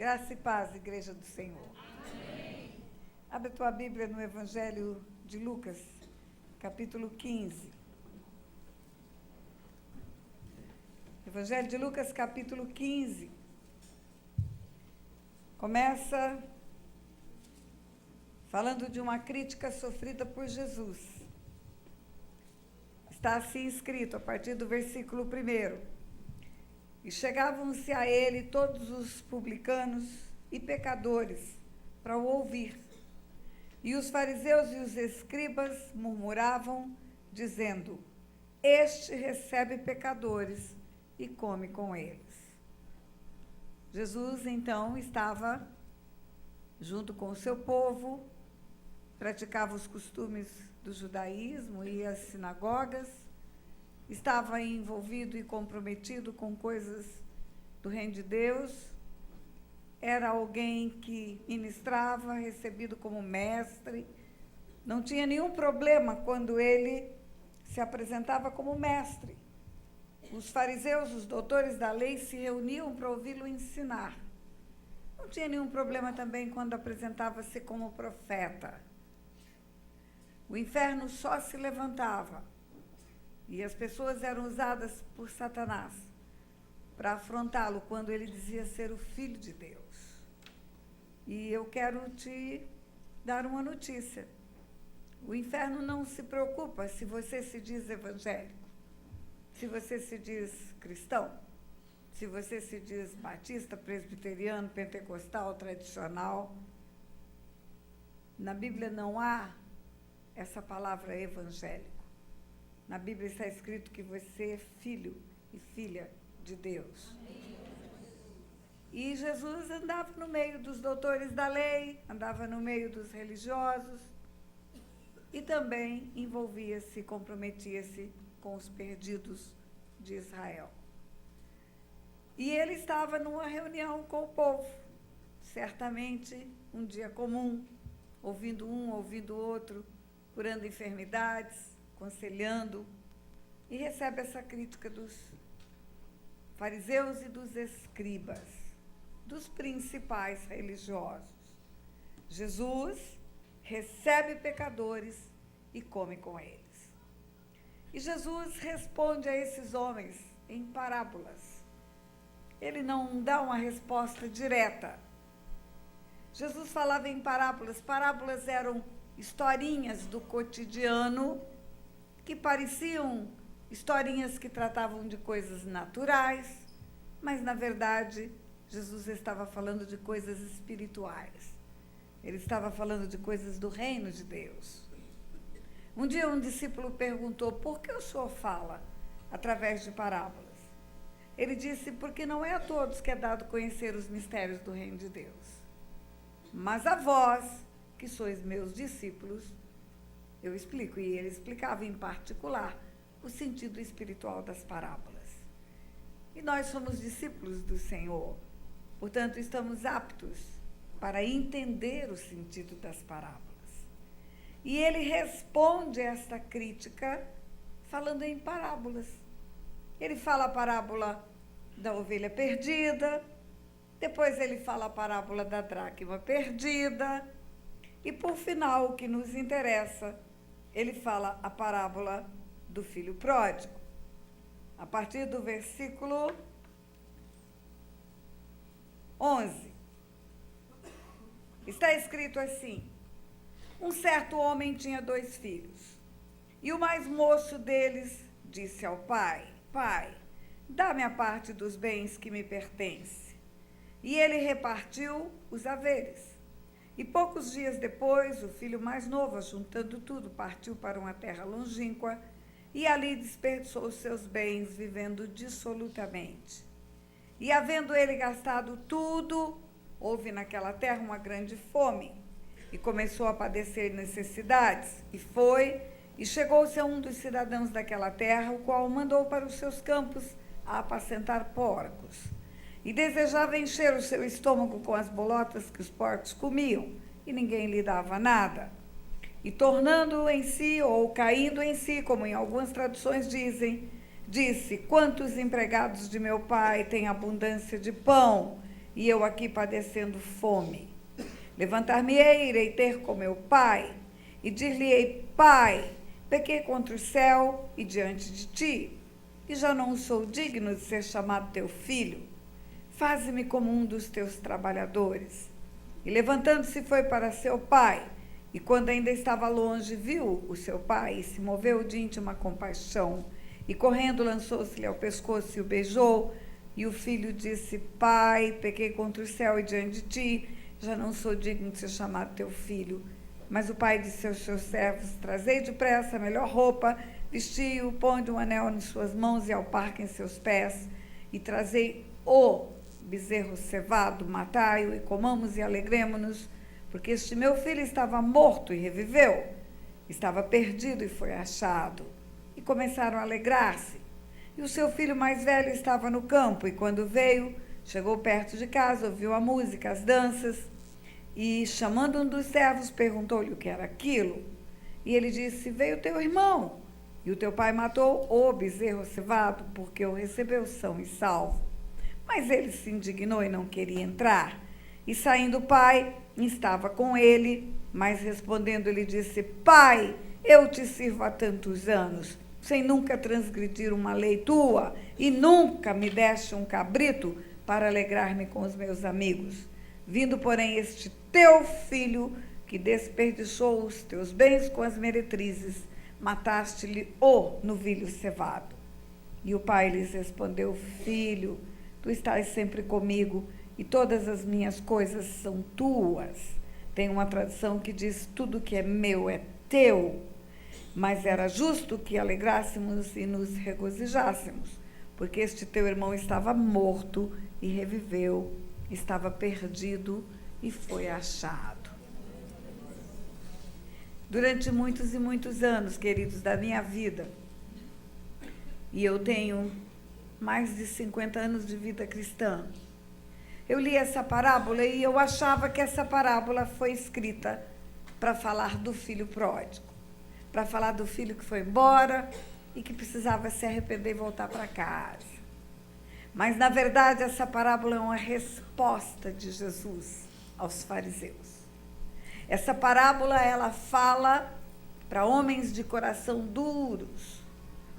Graça e paz, Igreja do Senhor. Amém. Abre a tua Bíblia no Evangelho de Lucas, capítulo 15. Evangelho de Lucas, capítulo 15. Começa falando de uma crítica sofrida por Jesus. Está assim escrito, a partir do versículo 1. E chegavam-se a ele todos os publicanos e pecadores para o ouvir. E os fariseus e os escribas murmuravam, dizendo: Este recebe pecadores e come com eles. Jesus, então, estava junto com o seu povo, praticava os costumes do judaísmo, ia às sinagogas, estava envolvido e comprometido com coisas do reino de Deus, era alguém que ministrava, recebido como mestre, não tinha nenhum problema quando ele se apresentava como mestre. Os fariseus, os doutores da lei, se reuniam para ouvi-lo ensinar. Não tinha nenhum problema também quando apresentava-se como profeta. O inferno só se levantava. E as pessoas eram usadas por Satanás para afrontá-lo quando ele dizia ser o Filho de Deus. E eu quero te dar uma notícia. O inferno não se preocupa se você se diz evangélico, se você se diz cristão, se você se diz batista, presbiteriano, pentecostal, tradicional. Na Bíblia não há essa palavra evangélico. Na Bíblia está escrito que você é filho e filha de Deus. E Jesus andava no meio dos doutores da lei, andava no meio dos religiosos e também envolvia-se, comprometia-se com os perdidos de Israel. E ele estava numa reunião com o povo, certamente um dia comum, ouvindo um, ouvindo o outro, curando enfermidades, aconselhando, e recebe essa crítica dos fariseus e dos escribas, dos principais religiosos. Jesus recebe pecadores e come com eles. E Jesus responde a esses homens em parábolas. Ele não dá uma resposta direta. Jesus falava em parábolas. Parábolas eram historinhas do cotidiano que pareciam historinhas que tratavam de coisas naturais, mas, na verdade, Jesus estava falando de coisas espirituais. Ele estava falando de coisas do reino de Deus. Um dia um discípulo perguntou: por que o senhor fala através de parábolas? Ele disse: porque não é a todos que é dado conhecer os mistérios do reino de Deus. Mas a vós, que sois meus discípulos, eu explico. E ele explicava em particular o sentido espiritual das parábolas. E nós somos discípulos do Senhor, portanto, estamos aptos para entender o sentido das parábolas. E ele responde a esta crítica falando em parábolas. Ele fala a parábola da ovelha perdida, depois ele fala a parábola da dracma perdida, e por final, o que nos interessa, ele fala a parábola do filho pródigo. A partir do versículo 11. Está escrito assim: um certo homem tinha 2 filhos, e o mais moço deles disse ao pai: Pai, dá-me a parte dos bens que me pertence. E ele repartiu os haveres. E poucos dias depois, o filho mais novo, juntando tudo, partiu para uma terra longínqua e ali desperdiçou os seus bens, vivendo dissolutamente. E havendo ele gastado tudo, houve naquela terra uma grande fome, e começou a padecer necessidades, e foi, e chegou-se a um dos cidadãos daquela terra, o qual o mandou para os seus campos a apacentar porcos. E desejava encher o seu estômago com as bolotas que os porcos comiam, e ninguém lhe dava nada. E tornando em si, ou caindo em si, como em algumas traduções dizem, disse: quantos empregados de meu pai têm abundância de pão, e eu aqui padecendo fome. Levantar-me-ei, irei ter com meu pai, e dir-lhe-ei: Pai, pequei contra o céu e diante de ti, e já não sou digno de ser chamado teu filho. Faze-me como um dos teus trabalhadores. E levantando-se foi para seu pai, e quando ainda estava longe, viu o seu pai, e se moveu de íntima compaixão, e correndo lançou-se-lhe ao pescoço e o beijou. E o filho disse: Pai, pequei contra o céu e diante de ti, já não sou digno de ser chamado teu filho. Mas o pai disse aos seus servos: Trazei depressa a melhor roupa, vestiu-o, põe um anel em suas mãos e alparca em seus pés, e trazei o bezerro cevado, matai-o e comamos e alegremo-nos, porque este meu filho estava morto e reviveu, estava perdido e foi achado. E começaram a alegrar-se. E o seu filho mais velho estava no campo, e quando veio, chegou perto de casa, ouviu a música, as danças, e chamando um dos servos, perguntou-lhe o que era aquilo. E ele disse: Veio teu irmão, e o teu pai matou o bezerro cevado, porque o recebeu são e salvo. Mas ele se indignou e não queria entrar. E saindo o pai, estava com ele, mas respondendo ele disse: Pai, eu te sirvo há tantos anos, sem nunca transgredir uma lei tua, e nunca me deste um cabrito para alegrar-me com os meus amigos. Vindo, porém, este teu filho, que desperdiçou os teus bens com as meretrizes, mataste-lhe o novilho cevado. E o pai lhes respondeu: Filho, tu estás sempre comigo, e todas as minhas coisas são tuas. Tem uma tradição que diz: tudo que é meu é teu. Mas era justo que alegrássemos e nos regozijássemos, porque este teu irmão estava morto e reviveu, estava perdido e foi achado. Durante muitos e muitos anos, queridos, da minha vida, e eu tenho mais de 50 anos de vida cristã, eu li essa parábola e eu achava que essa parábola foi escrita para falar do filho pródigo, para falar do filho que foi embora e que precisava se arrepender e voltar para casa. Mas, na verdade, essa parábola é uma resposta de Jesus aos fariseus. Essa parábola, ela fala para homens de coração duros,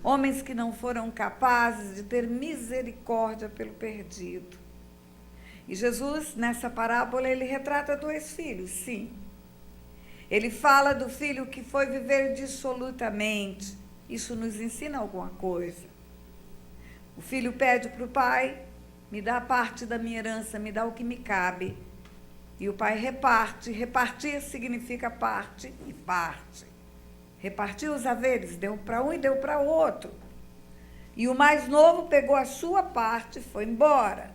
homens que não foram capazes de ter misericórdia pelo perdido. E Jesus, nessa parábola, ele retrata dois filhos, sim. Ele fala do filho que foi viver dissolutamente. Isso nos ensina alguma coisa. O filho pede para o pai: me dá parte da minha herança, me dá o que me cabe. E o pai reparte. Repartir significa parte e parte. Repartiu os haveres, deu para um e deu para o outro. E o mais novo pegou a sua parte e foi embora.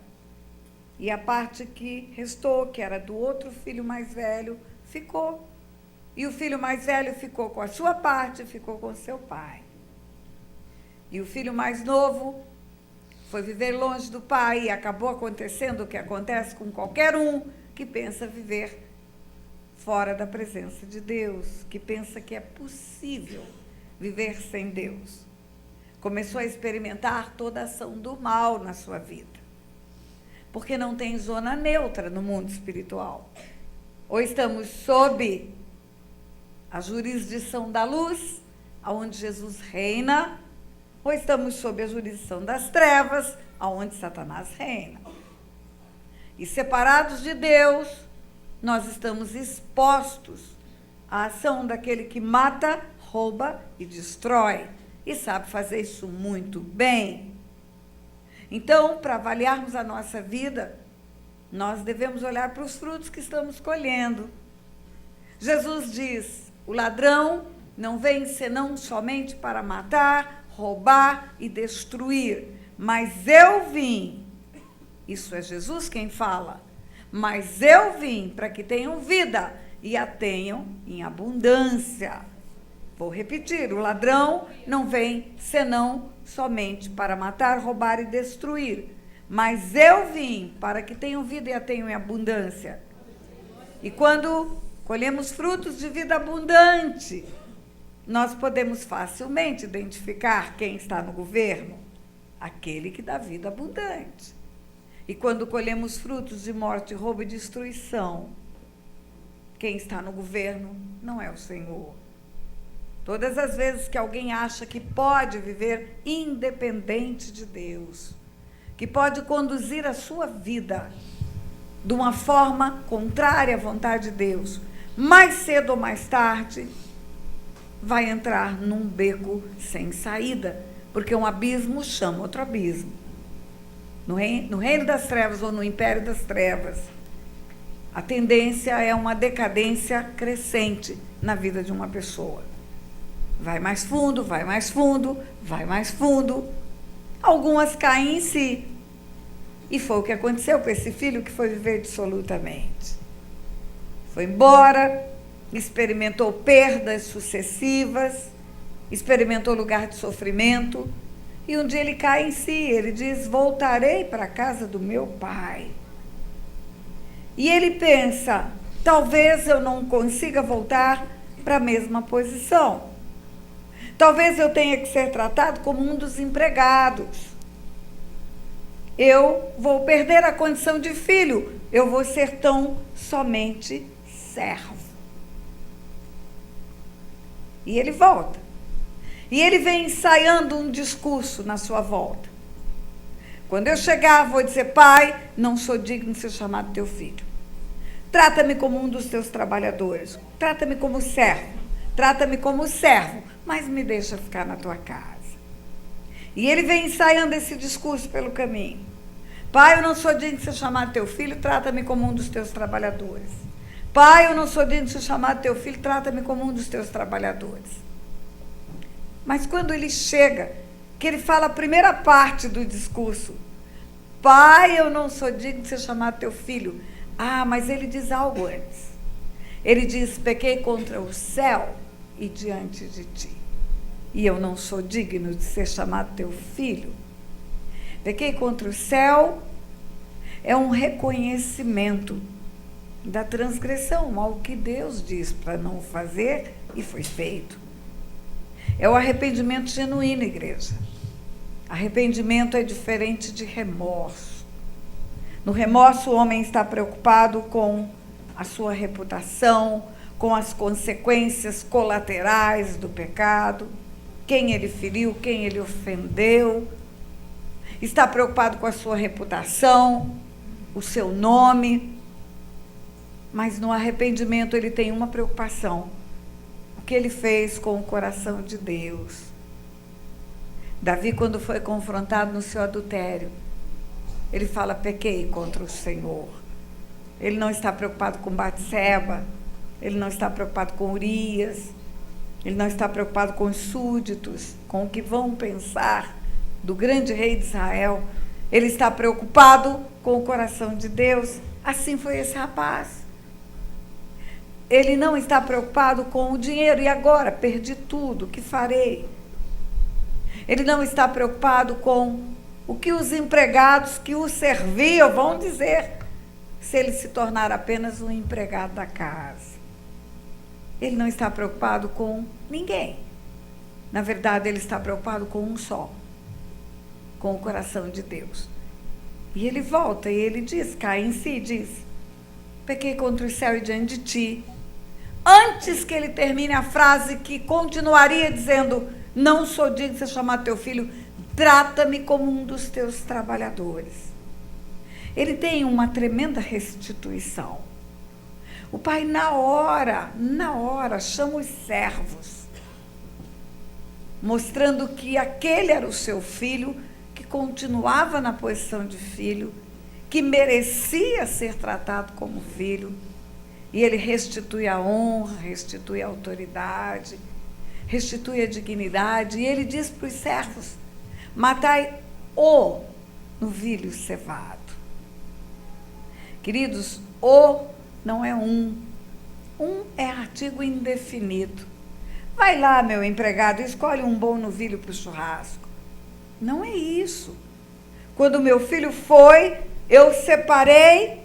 E a parte que restou, que era do outro filho mais velho, ficou. E o filho mais velho ficou com a sua parte, ficou com seu pai. E o filho mais novo foi viver longe do pai, e acabou acontecendo o que acontece com qualquer um que pensa viver fora da presença de Deus, que pensa que é possível viver sem Deus. Começou a experimentar toda a ação do mal na sua vida, porque não tem zona neutra no mundo espiritual. Ou estamos sob a jurisdição da luz, aonde Jesus reina, ou estamos sob a jurisdição das trevas, aonde Satanás reina. E separados de Deus, nós estamos expostos à ação daquele que mata, rouba e destrói, e sabe fazer isso muito bem. Então, para avaliarmos a nossa vida, nós devemos olhar para os frutos que estamos colhendo. Jesus diz: o ladrão não vem senão somente para matar, roubar e destruir. Mas eu vim, isso é Jesus quem fala, mas eu vim para que tenham vida e a tenham em abundância. Vou repetir: o ladrão não vem senão somente para matar, roubar e destruir. Mas eu vim para que tenham vida e a tenham em abundância. E quando colhemos frutos de vida abundante, nós podemos facilmente identificar quem está no governo: aquele que dá vida abundante. E quando colhemos frutos de morte, roubo e destruição, quem está no governo não é o Senhor. Todas as vezes que alguém acha que pode viver independente de Deus, que pode conduzir a sua vida de uma forma contrária à vontade de Deus, mais cedo ou mais tarde, vai entrar num beco sem saída, porque um abismo chama outro abismo. No reino das trevas ou no império das trevas, a tendência é uma decadência crescente na vida de uma pessoa. Vai mais fundo, vai mais fundo, vai mais fundo. Algumas caem em si. E foi o que aconteceu com esse filho que foi viver dissolutamente. Foi embora, experimentou perdas sucessivas, experimentou lugar de sofrimento, e um dia ele cai em si, ele diz: voltarei para a casa do meu pai. E ele pensa: talvez eu não consiga voltar para a mesma posição. Talvez eu tenha que ser tratado como um dos empregados. Eu vou perder a condição de filho, eu vou ser tão somente servo. E ele volta. E ele vem ensaiando um discurso na sua volta. Quando eu chegar, vou dizer: pai, não sou digno de ser chamado teu filho. Trata-me como um dos teus trabalhadores. Trata-me como servo. Trata-me como servo, mas me deixa ficar na tua casa. E ele vem ensaiando esse discurso pelo caminho. Pai, eu não sou digno de ser chamado teu filho, trata-me como um dos teus trabalhadores. Pai, eu não sou digno de ser chamado teu filho, trata-me como um dos teus trabalhadores. Mas quando ele chega, que ele fala a primeira parte do discurso, pai, eu não sou digno de ser chamado teu filho. Ah, mas ele diz algo antes. Ele diz: pequei contra o céu e diante de ti, e eu não sou digno de ser chamado teu filho. Pequei contra o céu é um reconhecimento da transgressão ao que Deus diz para não fazer e foi feito. É o arrependimento genuíno, igreja. Arrependimento é diferente de remorso. No remorso, o homem está preocupado com a sua reputação, com as consequências colaterais do pecado, quem ele feriu, quem ele ofendeu. Está preocupado com a sua reputação, o seu nome. Mas no arrependimento ele tem uma preocupação: o que ele fez com o coração de Deus. Davi, quando foi confrontado no seu adultério, ele fala: pequei contra o Senhor. Ele não está preocupado com Batseba, ele não está preocupado com Urias, ele não está preocupado com os súditos, com o que vão pensar do grande rei de Israel. Ele está preocupado com o coração de Deus. Assim foi esse rapaz. Ele não está preocupado com o dinheiro. E agora? Perdi tudo, o que farei? Ele não está preocupado com o que os empregados que o serviam vão dizer se ele se tornar apenas um empregado da casa. Ele não está preocupado com ninguém. Na verdade, ele está preocupado com um só, com o coração de Deus. E ele volta e ele diz, cai em si, diz: pequei contra o céu e diante de ti. Antes que ele termine a frase, que continuaria dizendo: não sou digno de ser chamado teu filho, trata-me como um dos teus trabalhadores. Ele tem uma tremenda restituição. O pai, na hora, chama os servos, mostrando que aquele era o seu filho, que continuava na posição de filho, que merecia ser tratado como filho. E ele restitui a honra, restitui a autoridade, restitui a dignidade. E ele diz para os servos: matai o novilho cevado. Queridos, o não é um. Um é artigo indefinido. Vai lá, meu empregado, escolhe um bom novilho para o churrasco. Não é isso. Quando meu filho foi, eu separei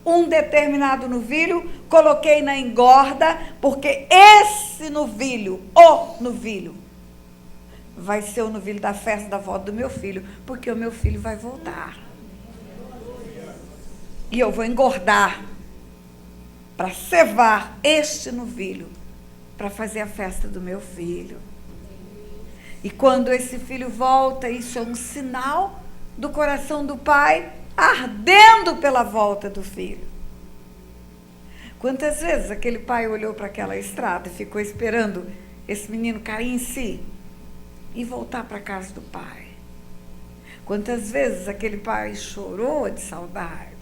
um determinado novilho, coloquei na engorda, porque esse novilho, o novilho, vai ser o novilho da festa da volta do meu filho, porque o meu filho vai voltar. e eu vou engordar para cevar este novilho, para fazer a festa do meu filho. E quando esse filho volta, isso é um sinal do coração do pai ardendo pela volta do filho. Quantas vezes aquele pai olhou para aquela estrada e ficou esperando esse menino cair em si e voltar para a casa do pai? Quantas vezes aquele pai chorou de saudade?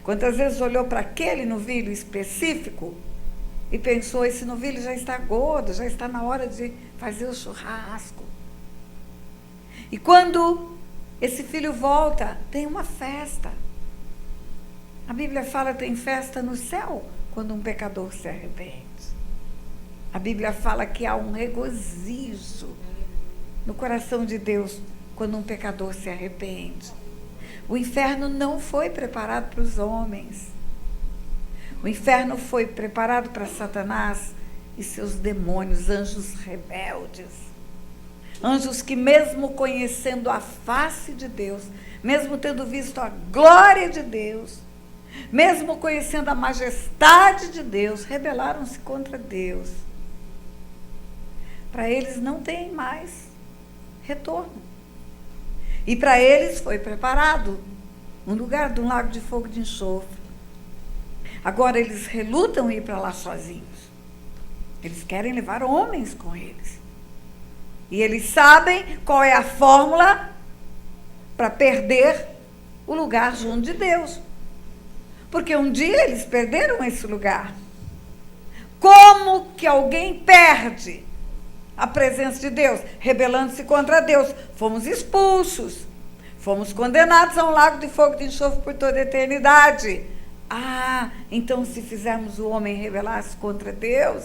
Quantas vezes olhou para aquele novilho específico e pensou, esse novilho já está gordo, já está na hora de fazer o churrasco. E quando esse filho volta, tem uma festa. A Bíblia fala que tem festa no céu quando um pecador se arrepende. A Bíblia fala que há um regozijo no coração de Deus quando um pecador se arrepende. O inferno não foi preparado para os homens. O inferno foi preparado para Satanás e seus demônios, anjos rebeldes. Anjos que, mesmo conhecendo a face de Deus, mesmo tendo visto a glória de Deus, mesmo conhecendo a majestade de Deus, rebelaram-se contra Deus. Para eles não tem mais retorno. E para eles foi preparado um lugar de um lago de fogo de enxofre. Agora eles relutam em ir para lá sozinhos. Eles querem levar homens com eles. E eles sabem qual é a fórmula para perder o lugar junto de Deus. Porque um dia eles perderam esse lugar. Como que alguém perde a presença de Deus? Rebelando-se contra Deus. Fomos expulsos. Fomos condenados a um lago de fogo de enxofre por toda a eternidade. Ah, então se fizermos o homem rebelar-se contra Deus,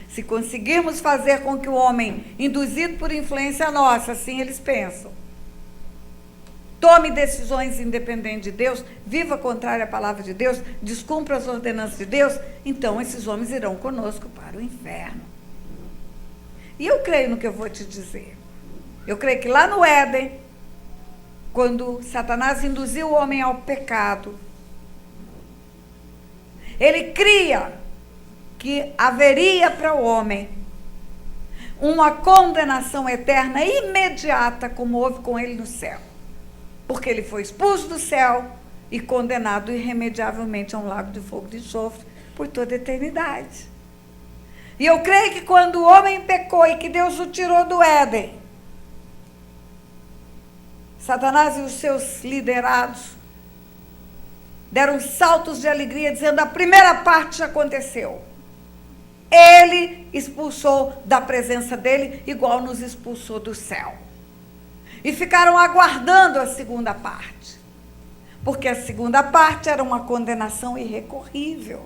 se conseguirmos fazer com que o homem, induzido por influência nossa, assim eles pensam, tome decisões independentes de Deus, viva contrário à palavra de Deus, descumpra as ordenanças de Deus, então esses homens irão conosco para o inferno. E eu creio no que eu vou te dizer. Eu creio que lá no Éden, quando Satanás induziu o homem ao pecado, ele cria que haveria para o homem uma condenação eterna imediata, como houve com ele no céu. Porque ele foi expulso do céu e condenado irremediavelmente a um lago de fogo de enxofre por toda a eternidade. E eu creio que quando o homem pecou e que Deus o tirou do Éden, Satanás e os seus liderados deram saltos de alegria, dizendo, a primeira parte já aconteceu. Ele expulsou da presença dele, igual nos expulsou do céu. E ficaram aguardando a segunda parte. Porque a segunda parte era uma condenação irrecorrível.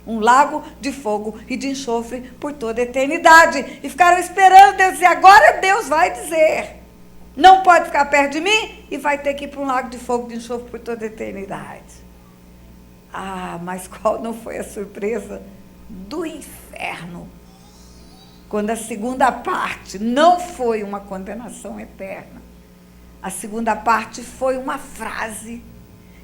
Um lago de fogo e de enxofre por toda a eternidade. E ficaram esperando Deus dizer, agora Deus vai dizer. Não pode ficar perto de mim e vai ter que ir para um lago de fogo e de enxofre por toda a eternidade. Ah, mas qual não foi a surpresa do inferno? Quando a segunda parte não foi uma condenação eterna. A segunda parte foi uma frase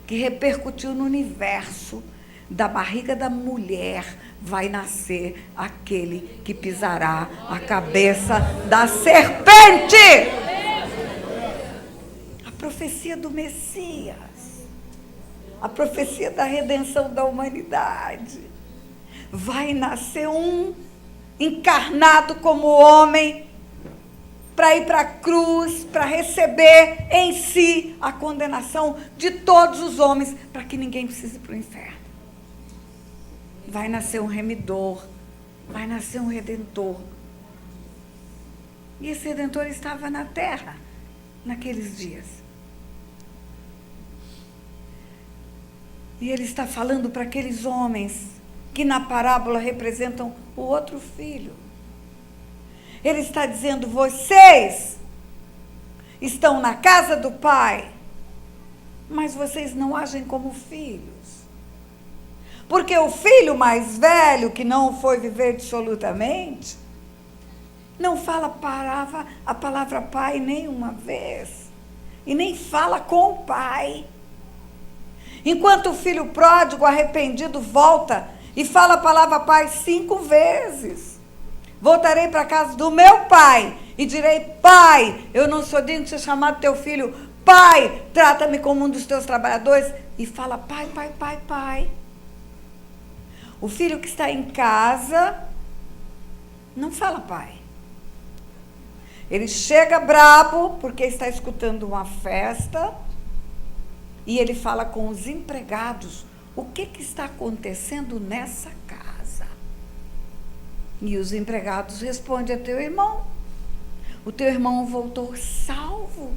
que repercutiu no universo. Da barriga da mulher vai nascer aquele que pisará a cabeça da serpente. A profecia do Messias. A profecia da redenção da humanidade. Vai nascer um encarnado como homem para ir para a cruz, para receber em si a condenação de todos os homens, para que ninguém precise ir para o inferno. Vai nascer um remidor, vai nascer um redentor. E esse redentor estava na terra naqueles dias. E ele está falando para aqueles homens que na parábola representam o outro filho. Ele está dizendo, vocês estão na casa do Pai, mas vocês não agem como filhos. Porque o filho mais velho, que não foi viver dissolutamente, não fala a palavra pai nenhuma vez. E nem fala com o pai. Enquanto o filho pródigo, arrependido, volta e fala a palavra pai 5 vezes. Voltarei para a casa do meu pai e direi: pai, eu não sou digno de ser chamado teu filho. Pai, trata-me como um dos teus trabalhadores. E fala pai, pai, pai, pai. O filho que está em casa não fala pai. Ele chega brabo porque está escutando uma festa e ele fala com os empregados: o que está acontecendo nessa casa? E os empregados respondem: é teu irmão. O teu irmão voltou salvo,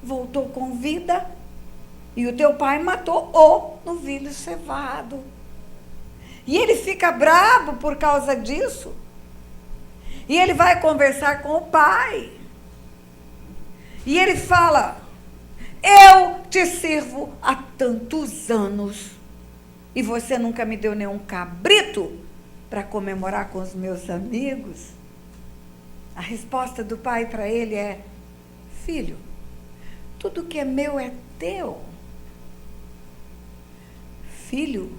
voltou com vida, e o teu pai matou o novilho cevado. E ele fica bravo por causa disso. E ele vai conversar com o pai. E ele fala: eu te sirvo há tantos anos e você nunca me deu nenhum cabrito para comemorar com os meus amigos. A resposta do pai para ele é: filho, tudo que é meu é teu. Filho,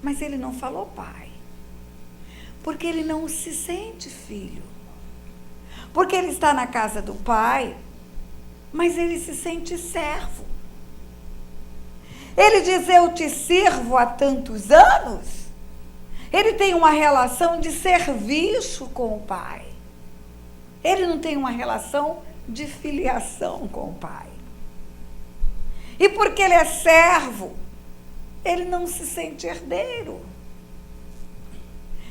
mas ele não falou pai, porque ele não se sente filho. Porque ele está na casa do pai, mas ele se sente servo. Ele diz: eu te sirvo há tantos anos. Ele tem uma relação de serviço com o pai. Ele não tem uma relação de filiação com o pai. E porque ele é servo, ele não se sente herdeiro.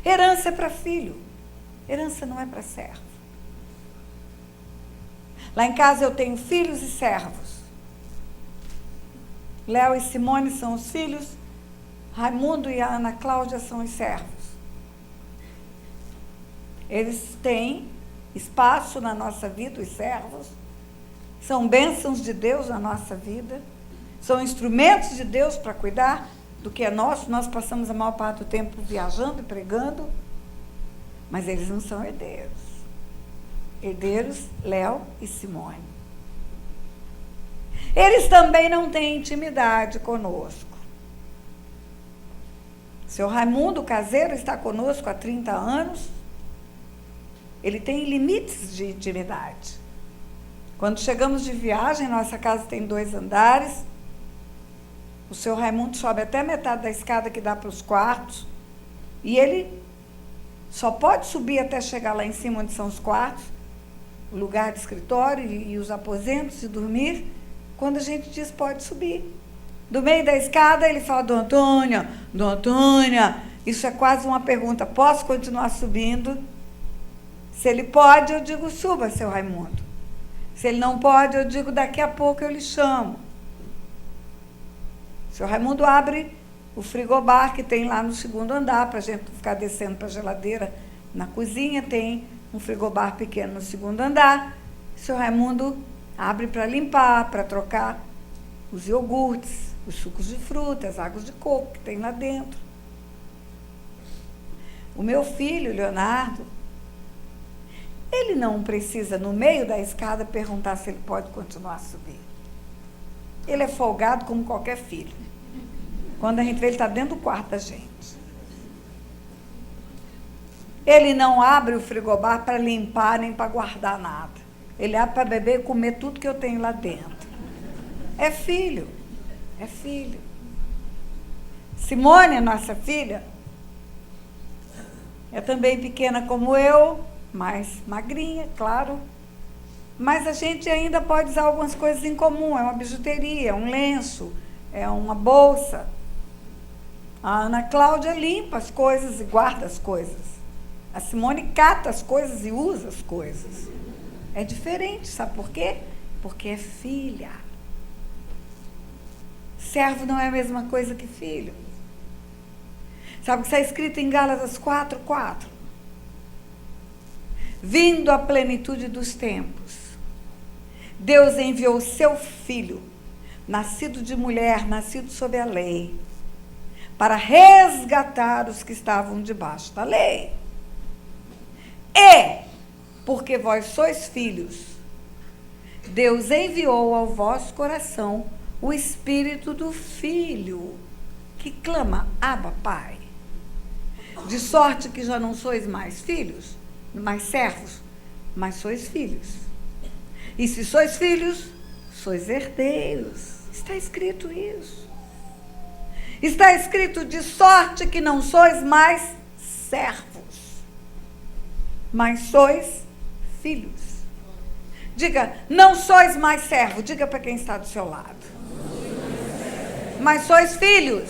Herança é para filho, herança não é para servo. Lá em casa eu tenho filhos e servos. Léo e Simone são os filhos, Raimundo e a Ana Cláudia são os servos. Eles têm espaço na nossa vida, os servos, são bênçãos de Deus na nossa vida, são instrumentos de Deus para cuidar do que é nosso. Nós passamos a maior parte do tempo viajando e pregando, mas eles não são herdeiros. Herdeiros, Léo e Simone. Eles também não têm intimidade conosco. Seu Raimundo caseiro está conosco há 30 anos. Ele tem limites de intimidade. Quando chegamos de viagem, nossa casa tem 2 andares. O seu Raimundo sobe até metade da escada que dá para os quartos. E ele só pode subir até chegar lá em cima, onde são os quartos, o lugar de escritório e os aposentos, e dormir, quando a gente diz pode subir. Do meio da escada, ele fala: Dona Antônia, isso é quase uma pergunta: posso continuar subindo? Se ele pode, eu digo: suba, seu Raimundo. Se ele não pode, eu digo: daqui a pouco eu lhe chamo. Seu Raimundo abre o frigobar que tem lá no 2º andar, para a gente ficar descendo para a geladeira na cozinha. Tem um frigobar pequeno no 2º andar. Seu Raimundo abre para limpar, para trocar os iogurtes, os sucos de fruta, as águas de coco que tem lá dentro. O meu filho, Leonardo, ele não precisa, no meio da escada, perguntar se ele pode continuar a subir. Ele é folgado como qualquer filho. Quando a gente vê, ele está dentro do quarto da gente. Ele não abre o frigobar para limpar nem para guardar nada. Ele abre para beber e comer tudo que eu tenho lá dentro. É filho. É filho. Simone, nossa filha, é também pequena como eu, mais magrinha, claro. Mas a gente ainda pode usar algumas coisas em comum. É uma bijuteria, é um lenço, é uma bolsa. A Ana Cláudia limpa as coisas e guarda as coisas. A Simone cata as coisas e usa as coisas. É diferente, sabe por quê? Porque é filha. Servo não é a mesma coisa que filho. Sabe o que está escrito em Gálatas 4:4? Vindo a plenitude dos tempos, Deus enviou o seu filho, nascido de mulher, nascido sob a lei, para resgatar os que estavam debaixo da lei. E, porque vós sois filhos, Deus enviou ao vosso coração o espírito do Filho, que clama, Abba, Pai. De sorte que já não sois mais filhos, mais servos, mas sois filhos. E se sois filhos, sois herdeiros. Está escrito isso. Está escrito, de sorte que não sois mais servos, mas sois filhos. Diga, não sois mais servo. Diga para quem está do seu lado. Mas sois filhos.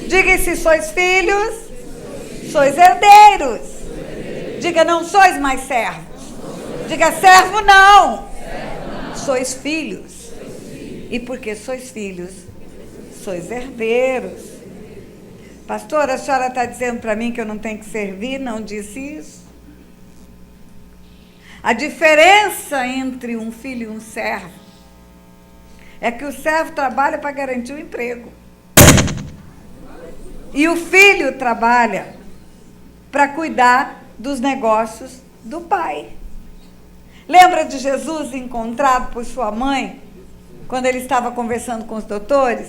Diga, e se sois filhos, sois herdeiros. Diga, não sois mais servos. Diga, servo não. Sois filhos. E porque sois filhos, sois herdeiros. Pastora, a senhora está dizendo para mim que eu não tenho que servir? Não disse isso. A diferença entre um filho e um servo é que o servo trabalha para garantir o emprego. E o filho trabalha para cuidar dos negócios do pai. Lembra de Jesus encontrado por sua mãe, quando ele estava conversando com os doutores?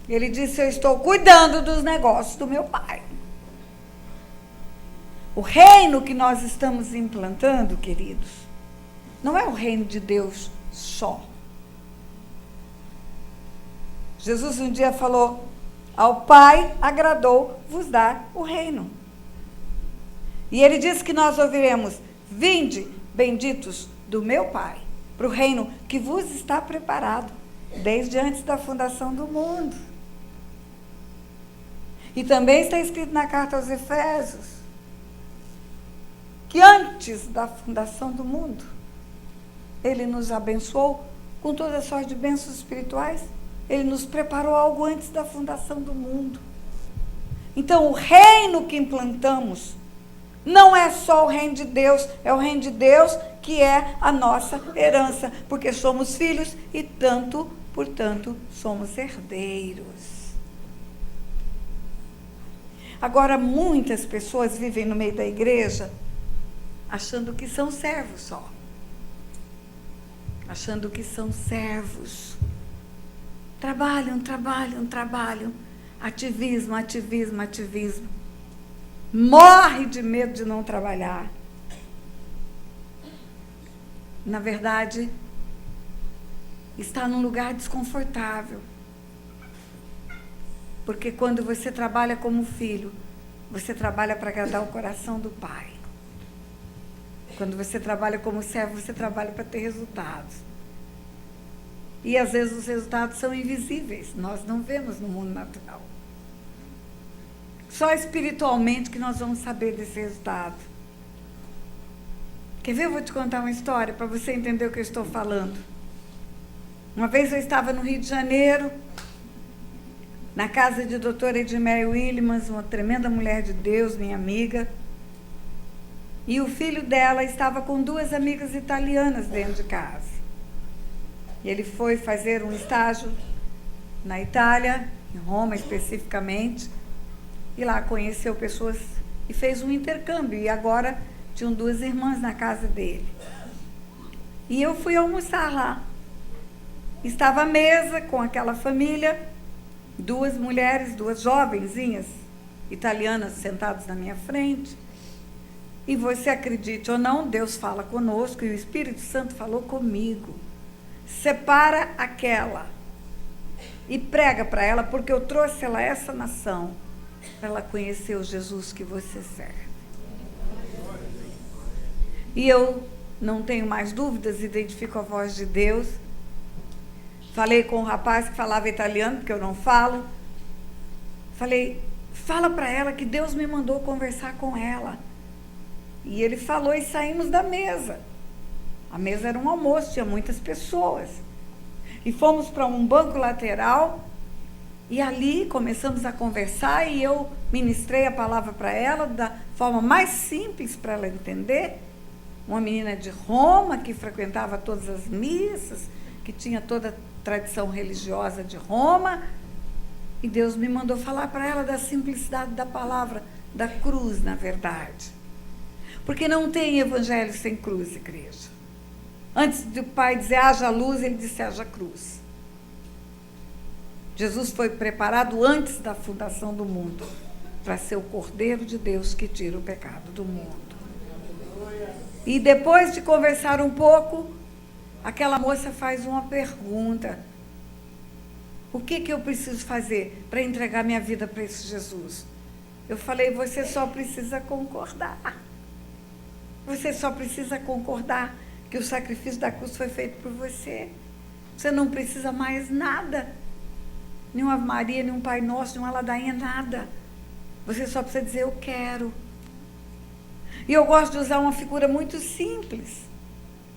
Ele disse, eu estou cuidando dos negócios do meu pai. O reino que nós estamos implantando, queridos, não é o reino de Deus só. Jesus um dia falou, ao Pai agradou vos dar o reino. E ele disse que nós ouviremos, vinde, benditos do meu Pai, para o reino que vos está preparado, desde antes da fundação do mundo. E também está escrito na carta aos Efésios, que antes da fundação do mundo, ele nos abençoou com toda sorte de bênçãos espirituais. Ele nos preparou algo antes da fundação do mundo. Então, o reino que implantamos não é só o reino de Deus, é o reino de Deus que é a nossa herança, porque somos filhos e portanto, somos herdeiros. Agora, muitas pessoas vivem no meio da igreja achando que são servos só. Achando que são servos. Trabalham. Ativismo. Morre de medo de não trabalhar. Na verdade, está num lugar desconfortável. Porque quando você trabalha como filho, você trabalha para agradar o coração do pai. Quando você trabalha como servo, você trabalha para ter resultados. E às vezes os resultados são invisíveis, nós não vemos no mundo natural. Só espiritualmente que nós vamos saber desse resultado. Quer ver? Eu vou te contar uma história para você entender o que eu estou falando. Uma vez eu estava no Rio de Janeiro, na casa de doutora Edmeia Willimans, uma tremenda mulher de Deus, minha amiga. E o filho dela estava com 2 amigas italianas dentro de casa. E ele foi fazer um estágio na Itália, em Roma especificamente, e lá conheceu pessoas e fez um intercâmbio. E agora tinham 2 irmãs na casa dele. E eu fui almoçar lá. Estava à mesa com aquela família, 2 mulheres, 2 jovenzinhas italianas sentadas na minha frente. E você acredite ou não, Deus fala conosco e o Espírito Santo falou comigo. Separa aquela e prega para ela, porque eu trouxe ela a essa nação para ela conhecer o Jesus que você serve. E eu não tenho mais dúvidas, identifico a voz de Deus. Falei com um rapaz que falava italiano, porque eu não falo. Falei, fala para ela que Deus me mandou conversar com ela. E ele falou e saímos da mesa. A mesa era um almoço, tinha muitas pessoas. E fomos para um banco lateral e ali começamos a conversar e eu ministrei a palavra para ela da forma mais simples para ela entender. Uma menina de Roma que frequentava todas as missas, que tinha toda a tradição religiosa de Roma. E Deus me mandou falar para ela da simplicidade da palavra, da cruz, na verdade. Porque não tem evangelho sem cruz, igreja. Antes do Pai dizer haja luz, ele disse haja cruz. Jesus foi preparado antes da fundação do mundo para ser o Cordeiro de Deus que tira o pecado do mundo. E depois de conversar um pouco, aquela moça faz uma pergunta: o que eu preciso fazer para entregar minha vida para esse Jesus? Eu falei: você só precisa concordar. Você só precisa concordar que o sacrifício da cruz foi feito por você. Você não precisa mais nada. Nenhuma Ave Maria, nenhum Pai Nosso, nenhuma ladainha, nada. Você só precisa dizer: eu quero. E eu gosto de usar uma figura muito simples.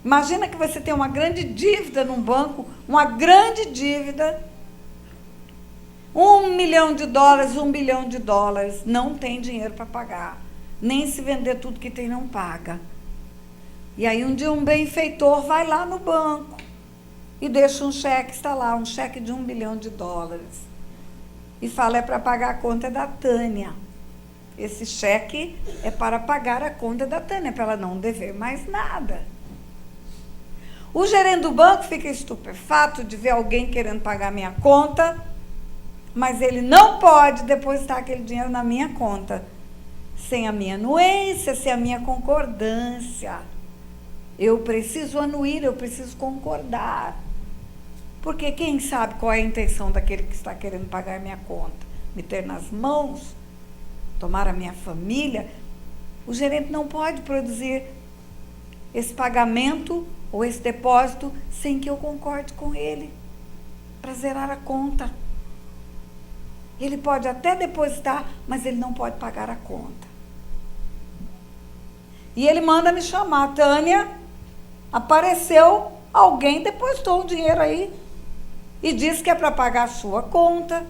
Imagina que você tem uma grande dívida num banco, uma grande dívida, $1 milhão, $1 bilhão, não tem dinheiro para pagar. Nem se vender tudo que tem não paga. E aí um dia um benfeitor vai lá no banco e deixa um cheque, está lá, um cheque de $1 bilhão. E fala: é para pagar a conta da Tânia. Esse cheque é para pagar a conta da Tânia, para ela não dever mais nada. O gerente do banco fica estupefato de ver alguém querendo pagar minha conta, mas ele não pode depositar aquele dinheiro na minha conta sem a minha anuência, sem a minha concordância. Eu preciso anuir, eu preciso concordar. Porque quem sabe qual é a intenção daquele que está querendo pagar minha conta? Me ter nas mãos? Tomar a minha família? O gerente não pode produzir esse pagamento ou esse depósito sem que eu concorde com ele, para zerar a conta. Ele pode até depositar, mas ele não pode pagar a conta. E ele manda me chamar: Tânia, apareceu alguém, depositou um dinheiro aí e disse que é para pagar a sua conta.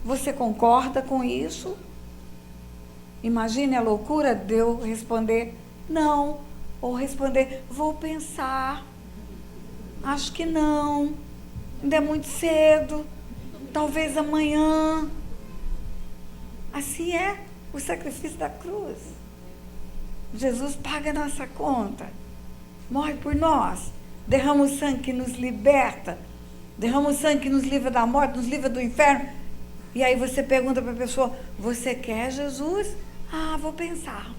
Você concorda com isso? Imagine a loucura de eu responder: não, ou responder: vou pensar, acho que não, ainda é muito cedo, talvez amanhã. Assim é o sacrifício da cruz. Jesus paga a nossa conta, morre por nós, derrama o sangue que nos liberta, derrama o sangue que nos livra da morte, nos livra do inferno. E aí você pergunta para a pessoa: você quer Jesus? Ah, vou pensar.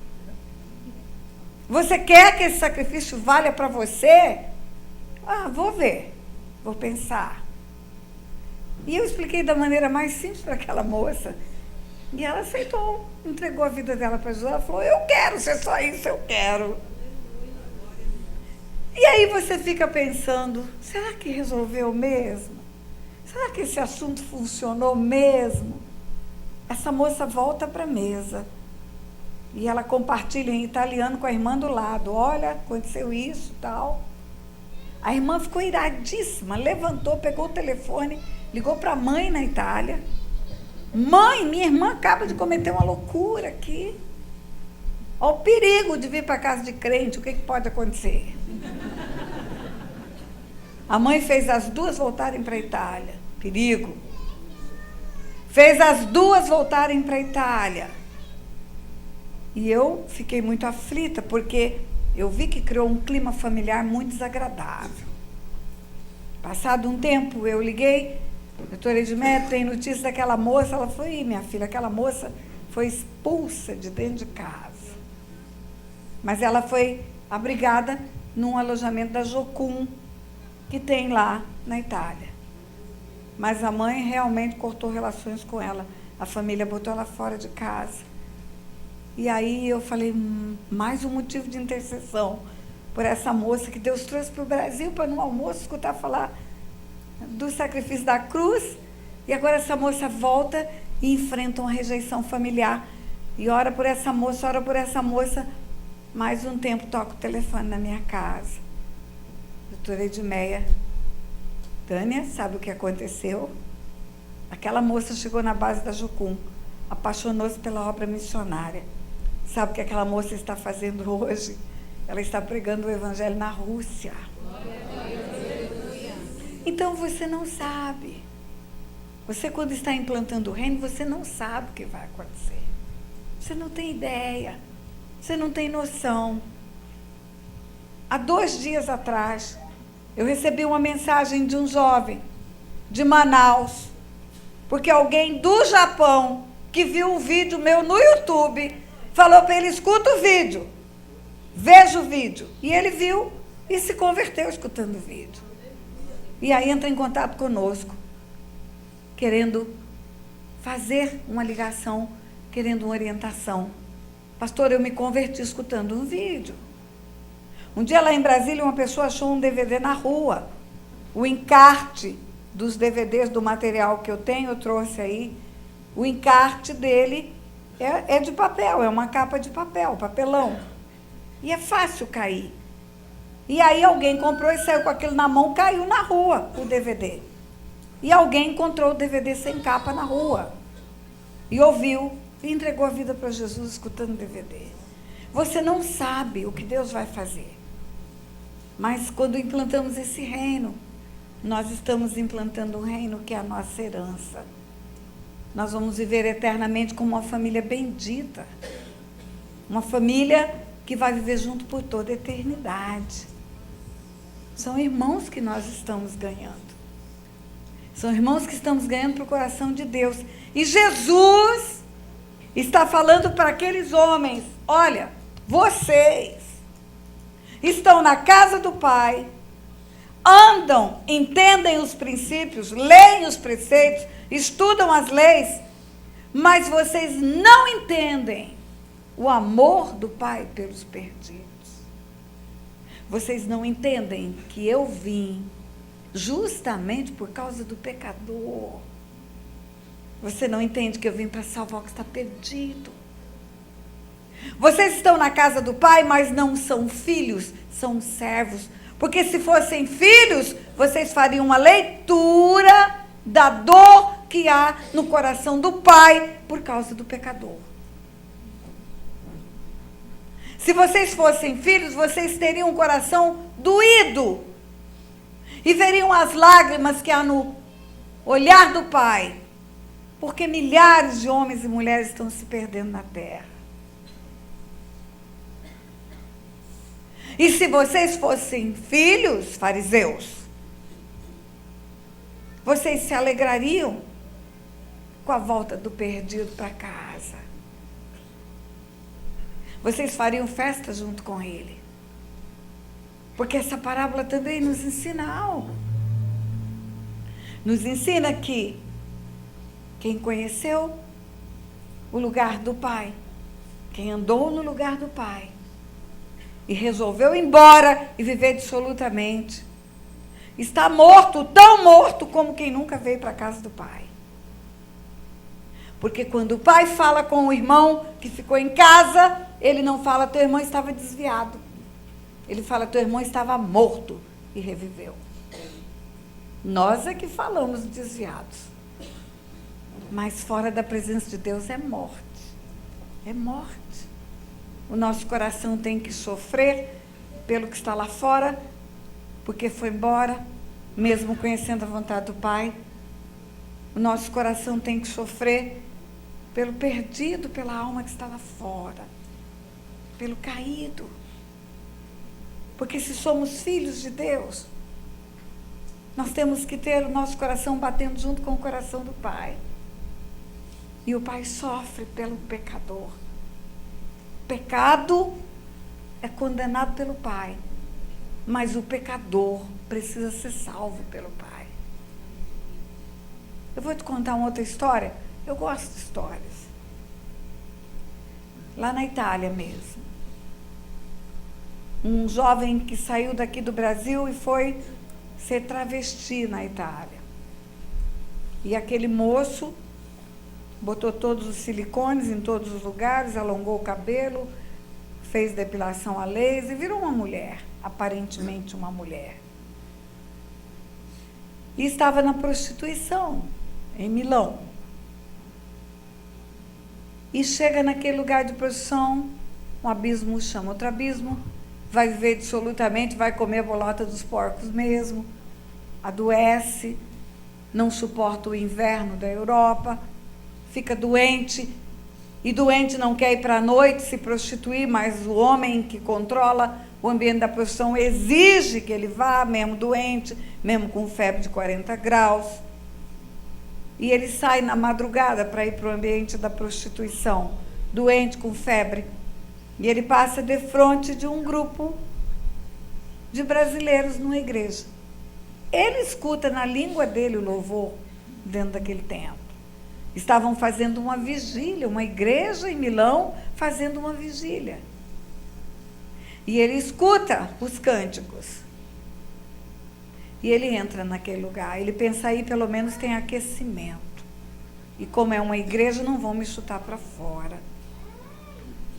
Você quer que esse sacrifício valha para você? Ah, vou ver, vou pensar. E eu expliquei da maneira mais simples para aquela moça. E ela aceitou, entregou a vida dela para Jesus. Ela falou: eu quero ser só isso, eu quero. E aí você fica pensando: será que resolveu mesmo? Será que esse assunto funcionou mesmo? Essa moça volta para a mesa e ela compartilha em italiano com a irmã do lado: olha, aconteceu isso e tal. A irmã ficou iradíssima, levantou, pegou o telefone, ligou para a mãe na Itália: mãe, minha irmã acaba de cometer uma loucura aqui. Olha o perigo de vir para casa de crente, o que pode acontecer? A mãe fez as duas voltarem para a Itália. Perigo. Fez as duas voltarem para a Itália. E eu fiquei muito aflita, porque eu vi que criou um clima familiar muito desagradável. Passado um tempo, eu liguei: doutora Edmeia, tem notícia daquela moça? Ela falou: minha filha, aquela moça foi expulsa de dentro de casa. Mas ela foi abrigada num alojamento da Jocum, que tem lá na Itália. Mas a mãe realmente cortou relações com ela. A família botou ela fora de casa. E aí eu falei: mais um motivo de intercessão por essa moça que Deus trouxe para o Brasil para no almoço escutar falar do sacrifício da cruz. E agora essa moça volta e enfrenta uma rejeição familiar. E ora por essa moça, ora por essa moça. Mais um tempo toca o telefone na minha casa. Doutora Edmeia: Tânia, sabe o que aconteceu? Aquela moça chegou na base da Jocum, apaixonou-se pela obra missionária. Sabe o que aquela moça está fazendo hoje? Ela está pregando o evangelho na Rússia. Então você não sabe. Você, quando está implantando o reino, você não sabe o que vai acontecer. Você não tem ideia. Você não tem noção. Há 2 dias atrás, eu recebi uma mensagem de um jovem de Manaus, Porque alguém do Japão, que viu um vídeo meu no YouTube, falou para ele, escuta o vídeo, veja o vídeo. E ele viu e se converteu escutando o vídeo. E aí entra em contato conosco, querendo fazer uma ligação, querendo uma orientação. Pastor, eu me converti escutando um vídeo. Um dia lá em Brasília, uma pessoa achou um DVD na rua. O encarte dos DVDs, do material que eu tenho, eu trouxe aí. O encarte dele é de papel, é uma capa de papel, papelão. E é fácil cair. E aí alguém comprou e saiu com aquilo na mão, caiu na rua o DVD. E alguém encontrou o DVD sem capa na rua. E ouviu e entregou a vida para Jesus escutando o DVD. Você não sabe o que Deus vai fazer. Mas quando implantamos esse reino, nós estamos implantando um reino que é a nossa herança. Nós vamos viver eternamente como uma família bendita. Uma família que vai viver junto por toda a eternidade. São irmãos que nós estamos ganhando. São irmãos que estamos ganhando para o coração de Deus. E Jesus está falando para aqueles homens, olha, vocês estão na casa do Pai, andam, entendem os princípios, leem os preceitos, estudam as leis, mas vocês não entendem o amor do Pai pelos perdidos. Vocês não entendem que eu vim justamente por causa do pecador. Você não entende que eu vim para salvar o que está perdido. Vocês estão na casa do Pai, mas não são filhos, são servos. Porque se fossem filhos, vocês fariam uma leitura da dor que há no coração do Pai por causa do pecador. Se vocês fossem filhos, vocês teriam um coração doído e veriam as lágrimas que há no olhar do Pai, porque milhares de homens e mulheres estão se perdendo na terra. E se vocês fossem filhos, fariseus, vocês se alegrariam com a volta do perdido para casa. Vocês fariam festa junto com ele. Porque essa parábola também nos ensina algo. Nos ensina que quem conheceu o lugar do Pai, quem andou no lugar do Pai, e resolveu ir embora e viver dissolutamente, está morto, tão morto como quem nunca veio para a casa do Pai. Porque quando o pai fala com o irmão que ficou em casa, ele não fala, teu irmão estava desviado. Ele fala, teu irmão estava morto e reviveu. Nós é que falamos desviados. Mas fora da presença de Deus é morte. É morte. O nosso coração tem que sofrer pelo que está lá fora, porque foi embora, mesmo conhecendo a vontade do Pai. O nosso coração tem que sofrer pelo perdido, pela alma que está lá fora, pelo caído. Porque se somos filhos de Deus, nós temos que ter o nosso coração batendo junto com o coração do Pai. E o Pai sofre pelo pecador. Pecado é condenado pelo Pai, mas o pecador precisa ser salvo pelo Pai. Eu vou te contar uma outra história. Eu gosto de histórias. Lá na Itália mesmo. Um jovem que saiu daqui do Brasil e foi ser travesti na Itália. E aquele moço botou todos os silicones em todos os lugares, alongou o cabelo, fez depilação a laser e virou uma mulher, aparentemente uma mulher. E estava na prostituição, em Milão. E chega naquele lugar de prostituição, um abismo chama outro abismo, vai viver dissolutamente, vai comer a bolota dos porcos mesmo, adoece, não suporta o inverno da Europa, fica doente, e doente não quer ir para a noite se prostituir, mas o homem que controla o ambiente da prostituição exige que ele vá, mesmo doente, mesmo com febre de 40 graus. E ele sai na madrugada para ir para o ambiente da prostituição, doente, com febre. E ele passa de frente de um grupo de brasileiros numa igreja. Ele escuta na língua dele o louvor dentro daquele templo. Estavam fazendo uma vigília, uma igreja em Milão fazendo uma vigília. E ele escuta os cânticos. E ele entra naquele lugar. Ele pensa, aí pelo menos tem aquecimento. E como é uma igreja, não vão me chutar para fora.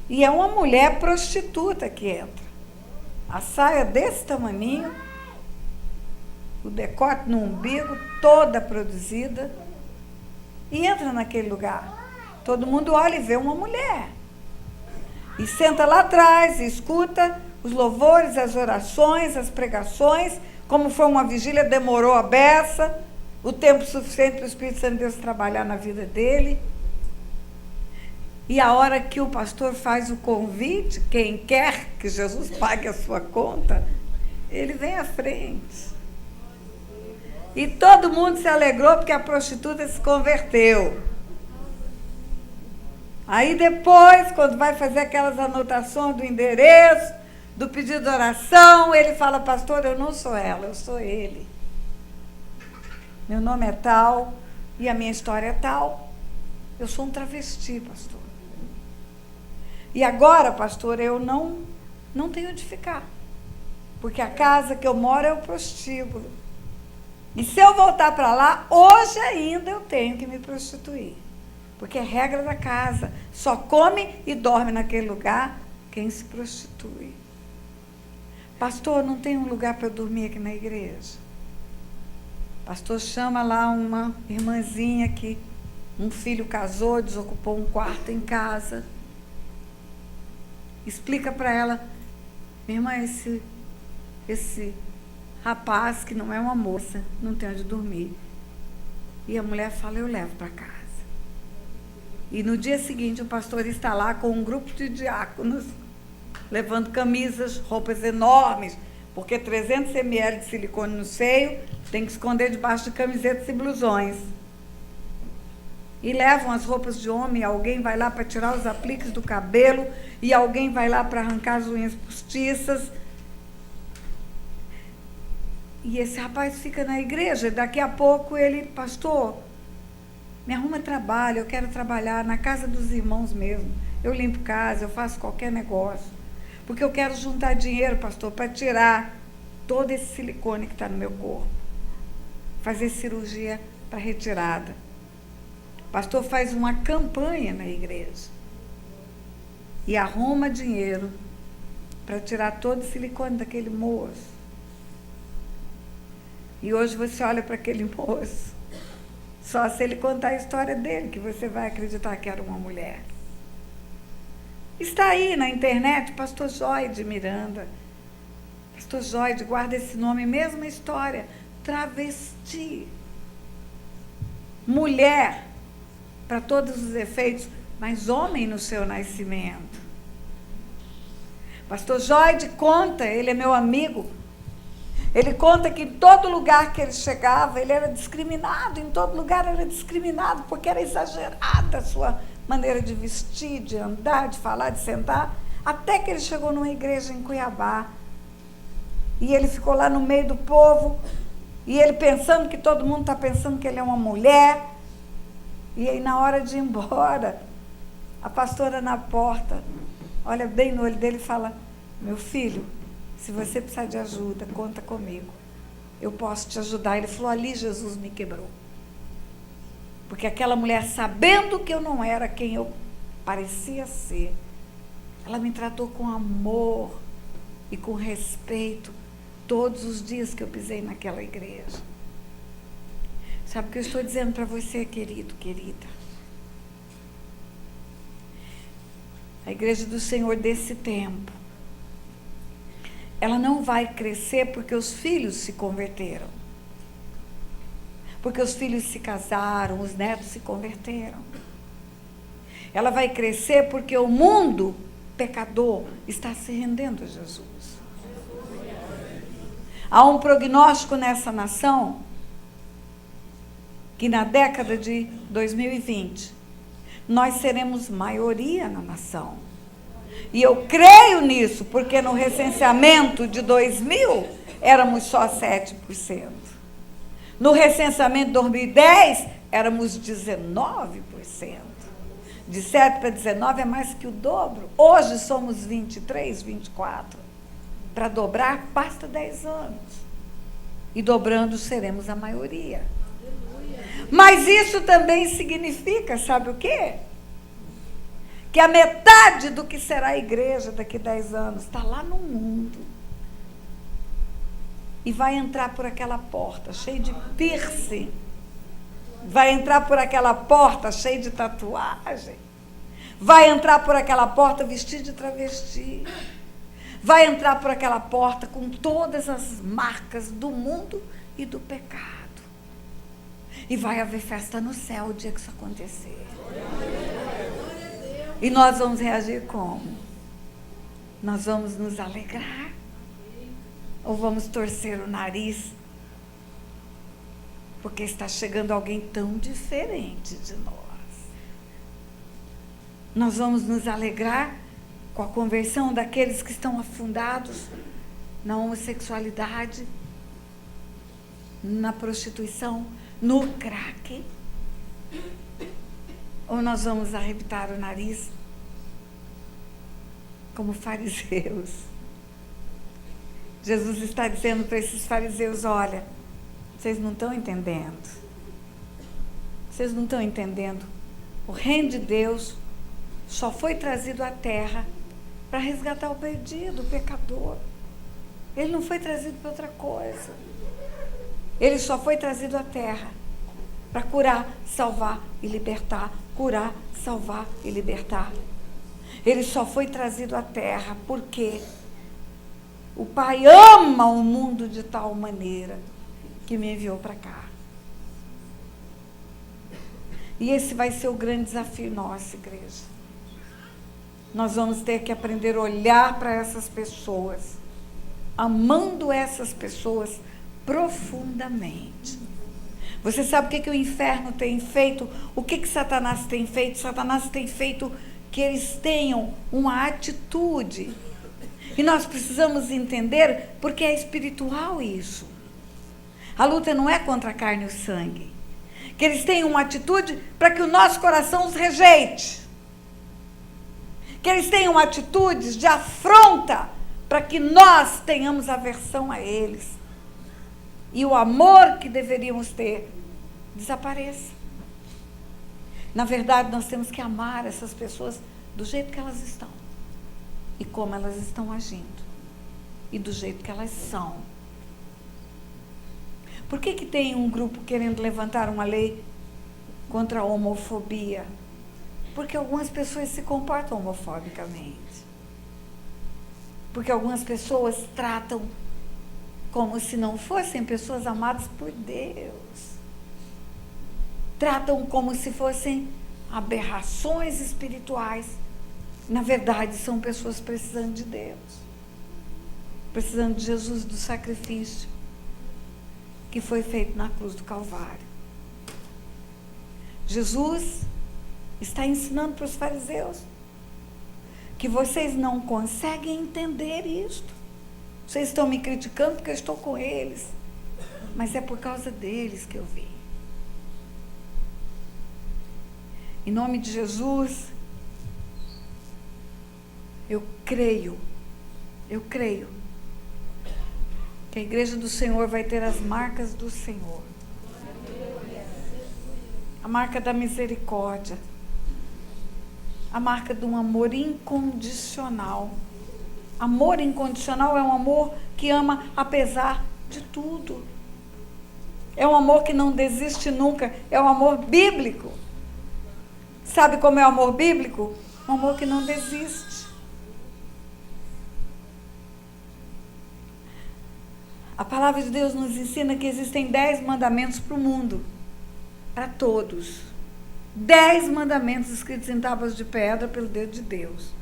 E é uma mulher prostituta que entra. A saia desse tamaninho, o decote no umbigo, toda produzida. E entra naquele lugar. Todo mundo olha e vê uma mulher. E senta lá atrás e escuta os louvores, as orações, as pregações. Como foi uma vigília, demorou a beça, o tempo suficiente para o Espírito Santo de Deus trabalhar na vida dele. E a hora que o pastor faz o convite, quem quer que Jesus pague a sua conta, ele vem à frente. E todo mundo se alegrou porque a prostituta se converteu. Aí depois, quando vai fazer aquelas anotações do endereço, do pedido de oração, ele fala, pastor, eu não sou ela, eu sou ele. Meu nome é tal e a minha história é tal. Eu sou um travesti, pastor. E agora, pastor, eu não tenho onde ficar. Porque a casa que eu moro é o prostíbulo. E se eu voltar para lá, hoje ainda eu tenho que me prostituir. Porque é regra da casa. Só come e dorme naquele lugar quem se prostitui. Pastor, não tem um lugar para eu dormir aqui na igreja? Pastor chama lá uma irmãzinha que um filho casou, desocupou um quarto em casa. Explica para ela, minha irmã, esse rapaz que não é uma moça, não tem onde dormir. E a mulher fala, eu levo para casa. E no dia seguinte o pastor está lá com um grupo de diáconos, levando camisas, roupas enormes, porque 300 ml de silicone no seio tem que esconder debaixo de camisetas e blusões. E levam as roupas de homem, alguém vai lá para tirar os apliques do cabelo, e alguém vai lá para arrancar as unhas postiças. E esse rapaz fica na igreja, daqui a pouco ele, pastor, me arruma trabalho, eu quero trabalhar na casa dos irmãos mesmo. Eu limpo casa, eu faço qualquer negócio. Porque eu quero juntar dinheiro, pastor, para tirar todo esse silicone que está no meu corpo. Fazer cirurgia para retirada. O pastor faz uma campanha na igreja. E arruma dinheiro para tirar todo o silicone daquele moço. E hoje você olha para aquele moço, só se ele contar a história dele, que você vai acreditar que era uma mulher. Está aí na internet, pastor Joide Miranda. Pastor Joide, guarda esse nome, mesma história. Travesti. Mulher, para todos os efeitos, mas homem no seu nascimento. Pastor Joide conta, ele é meu amigo, ele conta que em todo lugar que ele chegava, ele era discriminado, em todo lugar era discriminado, porque era exagerada a sua maneira de vestir, de andar, de falar, de sentar, até que ele chegou numa igreja em Cuiabá. E ele ficou lá no meio do povo, e ele pensando que todo mundo está pensando que ele é uma mulher. E aí, na hora de ir embora, a pastora na porta, olha bem no olho dele e fala, meu filho, se você precisar de ajuda, conta comigo. Eu posso te ajudar. Ele falou, ali Jesus me quebrou. Porque aquela mulher, sabendo que eu não era quem eu parecia ser, ela me tratou com amor e com respeito todos os dias que eu pisei naquela igreja. Sabe o que eu estou dizendo para você, querido, querida? A igreja do Senhor desse tempo, ela não vai crescer porque os filhos se converteram. Porque os filhos se casaram, os netos se converteram. Ela vai crescer porque o mundo pecador está se rendendo a Jesus. Há um prognóstico nessa nação que na década de 2020 nós seremos maioria na nação. E eu creio nisso, porque no recenseamento de 2000 éramos só 7%. No recenseamento de 2010 éramos 19%. De 7 para 19 é mais que o dobro. Hoje somos 23, 24. Para dobrar, basta 10 anos. E dobrando, seremos a maioria. Mas isso também significa, sabe o quê? Que a metade do que será a igreja daqui a 10 anos está lá no mundo. E vai entrar por aquela porta cheia de piercing. Vai entrar por aquela porta cheia de tatuagem. Vai entrar por aquela porta vestido de travesti. Vai entrar por aquela porta com todas as marcas do mundo e do pecado. E vai haver festa no céu o dia que isso acontecer. E nós vamos reagir como? Nós vamos nos alegrar? Ou vamos torcer o nariz? Porque está chegando alguém tão diferente de nós. Nós vamos nos alegrar com a conversão daqueles que estão afundados na homossexualidade, na prostituição, no crack? Ou nós vamos arrebitar o nariz como fariseus? Jesus está dizendo para esses fariseus: olha, vocês não estão entendendo. Vocês não estão entendendo. O reino de Deus só foi trazido à terra para resgatar o perdido, o pecador. Ele não foi trazido para outra coisa. Ele só foi trazido à terra para curar, salvar e libertar. Curar, salvar e libertar. Ele só foi trazido à terra porque o Pai ama o mundo de tal maneira que me enviou para cá. E esse vai ser o grande desafio nosso, igreja. Nós vamos ter que aprender a olhar para essas pessoas, amando essas pessoas profundamente. Você sabe o que o inferno tem feito? O que Satanás tem feito? Satanás tem feito que eles tenham uma atitude. E nós precisamos entender, porque é espiritual isso. A luta não é contra a carne e o sangue. Que eles tenham uma atitude para que o nosso coração os rejeite. Que eles tenham atitudes de afronta para que nós tenhamos aversão a eles. E o amor que deveríamos ter desapareça. Na verdade, nós temos que amar essas pessoas do jeito que elas estão. E como elas estão agindo. E do jeito que elas são. Por que tem um grupo querendo levantar uma lei contra a homofobia? Porque algumas pessoas se comportam homofobicamente. Porque algumas pessoas tratam como se não fossem pessoas amadas por Deus. Tratam como se fossem aberrações espirituais. Na verdade, são pessoas precisando de Deus. Precisando de Jesus, do sacrifício que foi feito na cruz do Calvário. Jesus está ensinando para os fariseus que vocês não conseguem entender isto. Vocês estão me criticando porque eu estou com eles, mas é por causa deles que eu vim. Em nome de Jesus, eu creio que a igreja do Senhor vai ter as marcas do Senhor. A marca da misericórdia. A marca de um amor incondicional. Amor incondicional é um amor que ama apesar de tudo. É um amor que não desiste nunca. É um amor bíblico. Sabe como é o amor bíblico? Um amor que não desiste. A palavra de Deus nos ensina que existem 10 mandamentos para o mundo. Para todos. 10 mandamentos escritos em tábuas de pedra pelo dedo de Deus.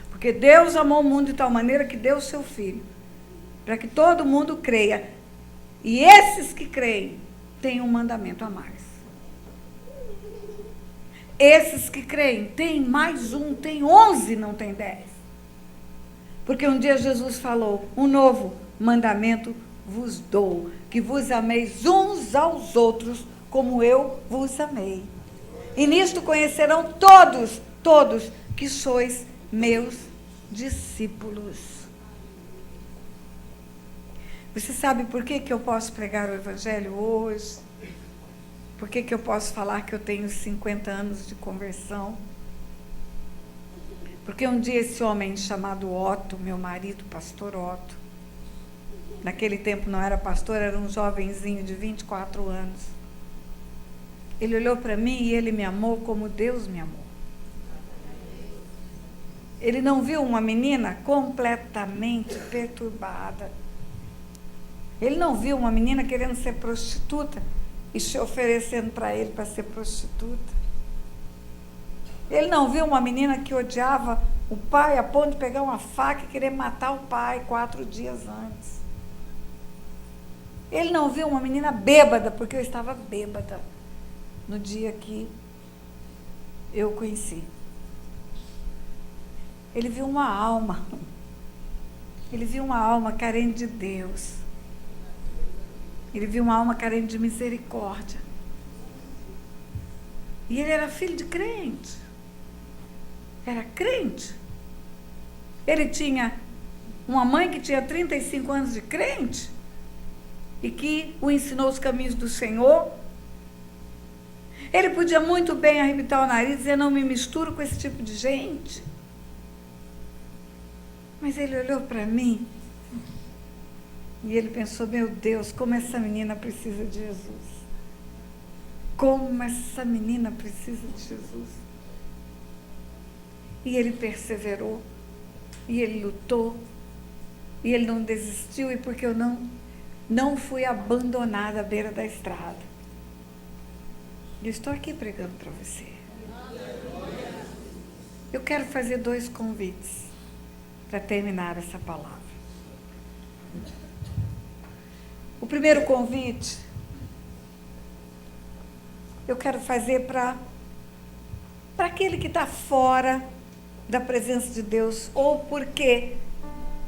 Porque Deus amou o mundo de tal maneira que deu o seu Filho. Para que todo mundo creia. E esses que creem têm um mandamento a mais. Esses que creem, tem mais um, tem 11, não tem 10. Porque um dia Jesus falou, um novo mandamento vos dou, que vos ameis uns aos outros, como eu vos amei. E nisto conhecerão todos, que sois meus discípulos. Você sabe por que eu posso pregar o Evangelho hoje? Por que eu posso falar que eu tenho 50 anos de conversão? Porque um dia esse homem chamado Otto, meu marido, pastor Otto, naquele tempo não era pastor, era um jovenzinho de 24 anos. Ele olhou para mim e ele me amou como Deus me amou. Ele não viu uma menina completamente perturbada. Ele não viu uma menina querendo ser prostituta e se oferecendo para ele para ser prostituta. Ele não viu uma menina que odiava o pai a ponto de pegar uma faca e querer matar o pai 4 dias antes. Ele não viu uma menina bêbada, porque eu estava bêbada no dia que eu conheci. Ele viu uma alma. Ele viu uma alma carente de Deus. Ele viu uma alma carente de misericórdia. E ele era filho de crente. Era crente. Ele tinha uma mãe que tinha 35 anos de crente e que o ensinou os caminhos do Senhor. Ele podia muito bem arrebitar o nariz e dizer, não me misturo com esse tipo de gente. Mas ele olhou para mim e ele pensou, meu Deus, como essa menina precisa de Jesus. Como essa menina precisa de Jesus. E ele perseverou, e ele lutou, e ele não desistiu, e porque eu não fui abandonada à beira da estrada. Eu estou aqui pregando para você. Eu quero fazer 2 convites para terminar essa palavra. O primeiro convite eu quero fazer para aquele que está fora da presença de Deus, ou porque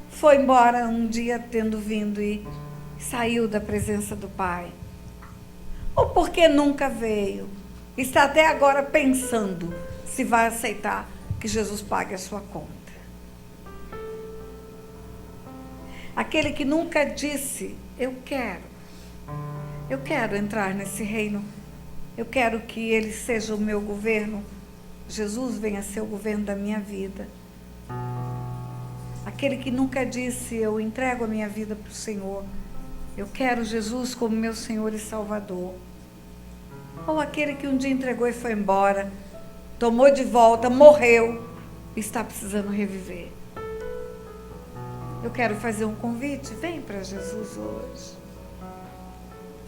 foi embora um dia tendo vindo e saiu da presença do Pai, ou porque nunca veio, está até agora pensando se vai aceitar que Jesus pague a sua conta. Aquele que nunca disse, eu quero entrar nesse reino, eu quero que ele seja o meu governo, Jesus venha ser o governo da minha vida. Aquele que nunca disse, eu entrego a minha vida para o Senhor, eu quero Jesus como meu Senhor e Salvador. Ou aquele que um dia entregou e foi embora, tomou de volta, morreu, e está precisando reviver. Eu quero fazer um convite, vem para Jesus hoje.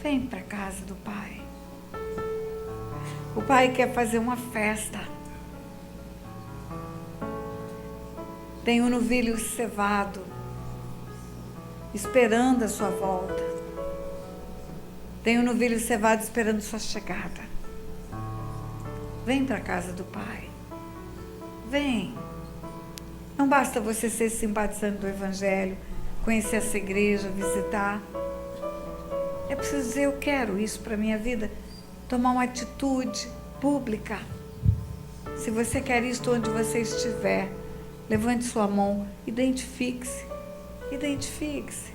Vem para a casa do Pai. O Pai quer fazer uma festa. Tem um novilho cevado, esperando a sua volta. Tem um novilho cevado esperando sua chegada. Vem para a casa do Pai. Vem. Não basta você ser simpatizante do Evangelho, conhecer essa igreja, visitar. É preciso dizer, eu quero isso para a minha vida. Tomar uma atitude pública. Se você quer isto onde você estiver, levante sua mão, identifique-se. Identifique-se.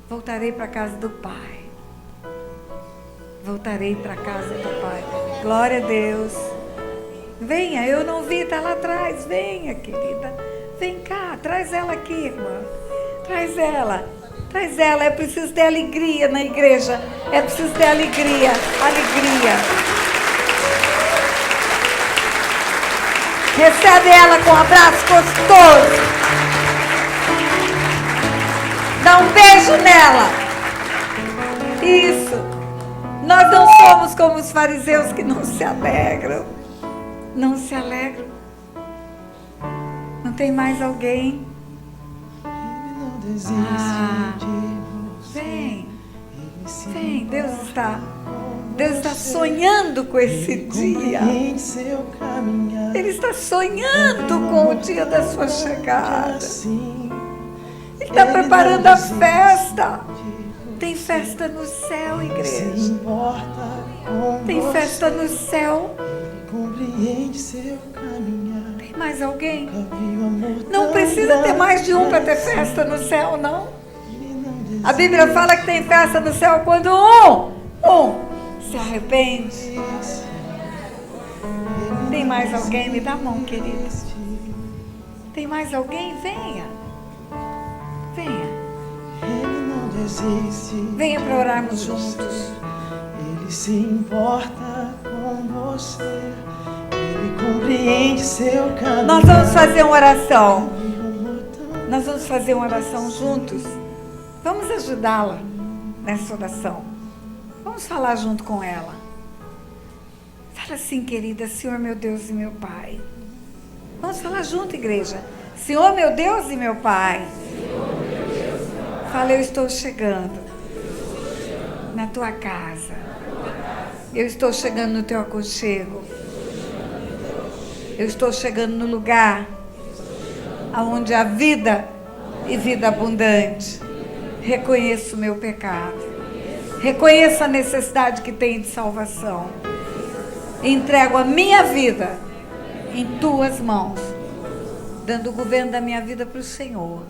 Voltarei para a casa do Pai. Voltarei para a casa do Pai. Glória a Deus. Venha, eu não vi, está lá atrás. Venha, querida. Vem cá, traz ela aqui, irmã. Traz ela. Traz ela. É preciso ter alegria na igreja. É preciso ter alegria. Alegria. Recebe ela com um abraço gostoso. Dá um beijo nela. Isso. Nós não somos como os fariseus que não se alegram. Não se alegram. Não tem mais alguém? Vem. Vem. Deus está Deus está sonhando com esse dia. Ele está sonhando com o dia da sua chegada. Ele está preparando a festa. Tem festa no céu, igreja. Tem festa no céu. Tem mais alguém? Não precisa ter mais de um para ter festa no céu, não. A Bíblia fala que tem festa no céu quando um se arrepende. Tem mais alguém? Me dá a mão, querida. Tem mais alguém? Venha. Venha. Venha para orarmos juntos. Ele se importa com você. Ele compreende seu caminho. Nós vamos fazer uma oração. Nós vamos fazer uma oração juntos. Vamos ajudá-la nessa oração. Vamos falar junto com ela. Fala assim, querida: Senhor meu Deus e meu Pai. Vamos falar junto, igreja. Senhor meu Deus e meu Pai. Fala: eu estou chegando na tua casa. Eu estou chegando no teu aconchego. Eu estou chegando no lugar onde há vida e vida abundante. Reconheço o meu pecado. Reconheço a necessidade que tenho de salvação. Entrego a minha vida em tuas mãos, dando o governo da minha vida para o Senhor.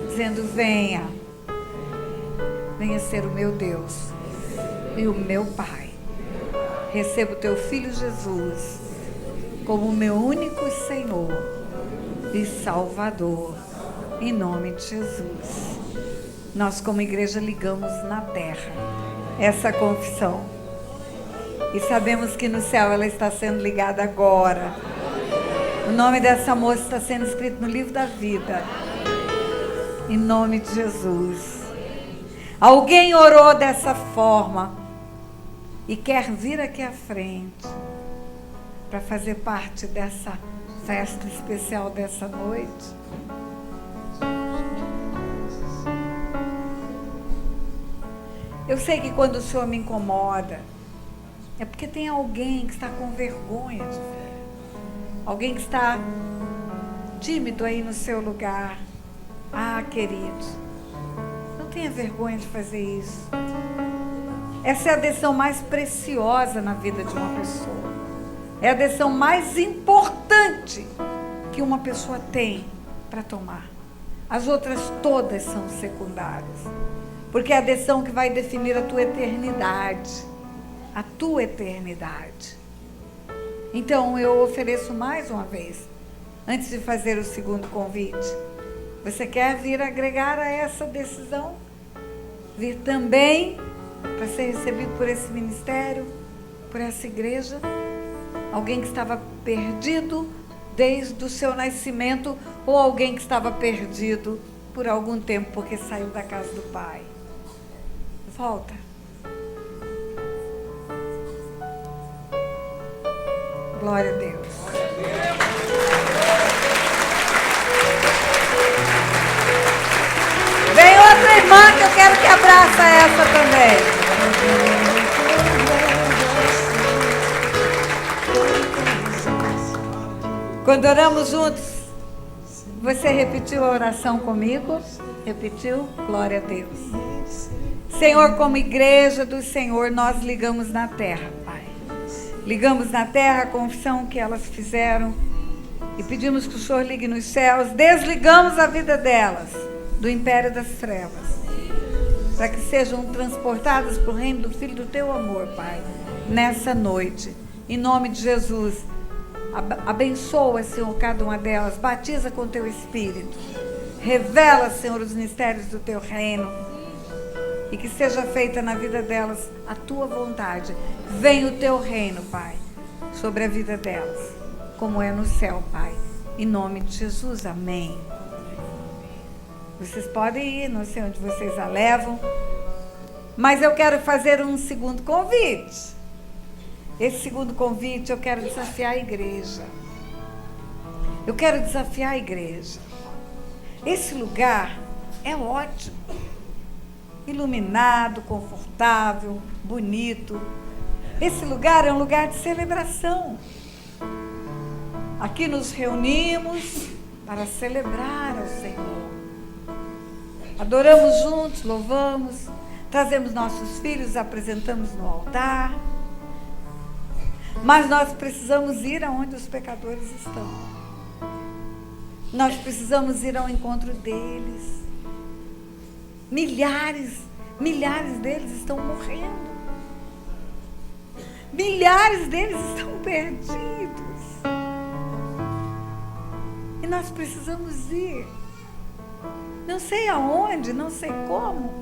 Dizendo: venha ser o meu Deus e o meu Pai. Recebo teu Filho Jesus como o meu único Senhor e Salvador, em nome de Jesus. Nós, como igreja, ligamos na terra essa confissão e sabemos que no céu ela está sendo ligada agora. O nome dessa moça está sendo escrito no livro da vida, em nome de Jesus. Alguém orou dessa forma e quer vir aqui à frente para fazer parte dessa festa especial dessa noite? Eu sei que quando o Senhor me incomoda, é porque tem alguém que está com vergonha de ver. Alguém que está tímido aí no seu lugar. Ah, querido, não tenha vergonha de fazer isso. Essa é a decisão mais preciosa na vida de uma pessoa. É a decisão mais importante que uma pessoa tem para tomar. As outras todas são secundárias. Porque é a decisão que vai definir a tua eternidade. A tua eternidade. Então eu ofereço mais uma vez, antes de fazer o segundo convite. Você quer vir agregar a essa decisão? Vir também para ser recebido por esse ministério, por essa igreja? Alguém que estava perdido desde o seu nascimento, ou alguém que estava perdido por algum tempo porque saiu da casa do Pai? Volta. Glória a Deus. Vem outra irmã que eu quero que abraça essa também. Quando oramos juntos, você repetiu a oração comigo? Repetiu? Glória a Deus. Senhor, como igreja do Senhor, nós ligamos na terra, Pai. Ligamos na terra a confissão que elas fizeram e pedimos que o Senhor ligue nos céus. Desligamos a vida delas do império das trevas, para que sejam transportadas para o reino do Filho do Teu amor, Pai, nessa noite. Em nome de Jesus, abençoa, Senhor, cada uma delas. Batiza com Teu Espírito. Revela, Senhor, os mistérios do Teu reino. E que seja feita na vida delas a Tua vontade. Venha o Teu reino, Pai, sobre a vida delas, como é no céu, Pai. Em nome de Jesus, amém. Vocês podem ir, não sei onde vocês a levam. Mas eu quero fazer um segundo convite. Esse segundo convite eu quero desafiar a igreja. Eu quero desafiar a igreja. Esse lugar é ótimo. iluminado, confortável, bonito. Esse lugar é um lugar de celebração. Aqui nos reunimos para celebrar ao Senhor. Adoramos juntos, louvamos, trazemos nossos filhos, apresentamos no altar. Mas nós precisamos ir aonde os pecadores estão. Nós precisamos ir ao encontro deles. Milhares deles estão morrendo. Milhares deles estão perdidos. E nós precisamos ir. Não sei aonde, não sei como,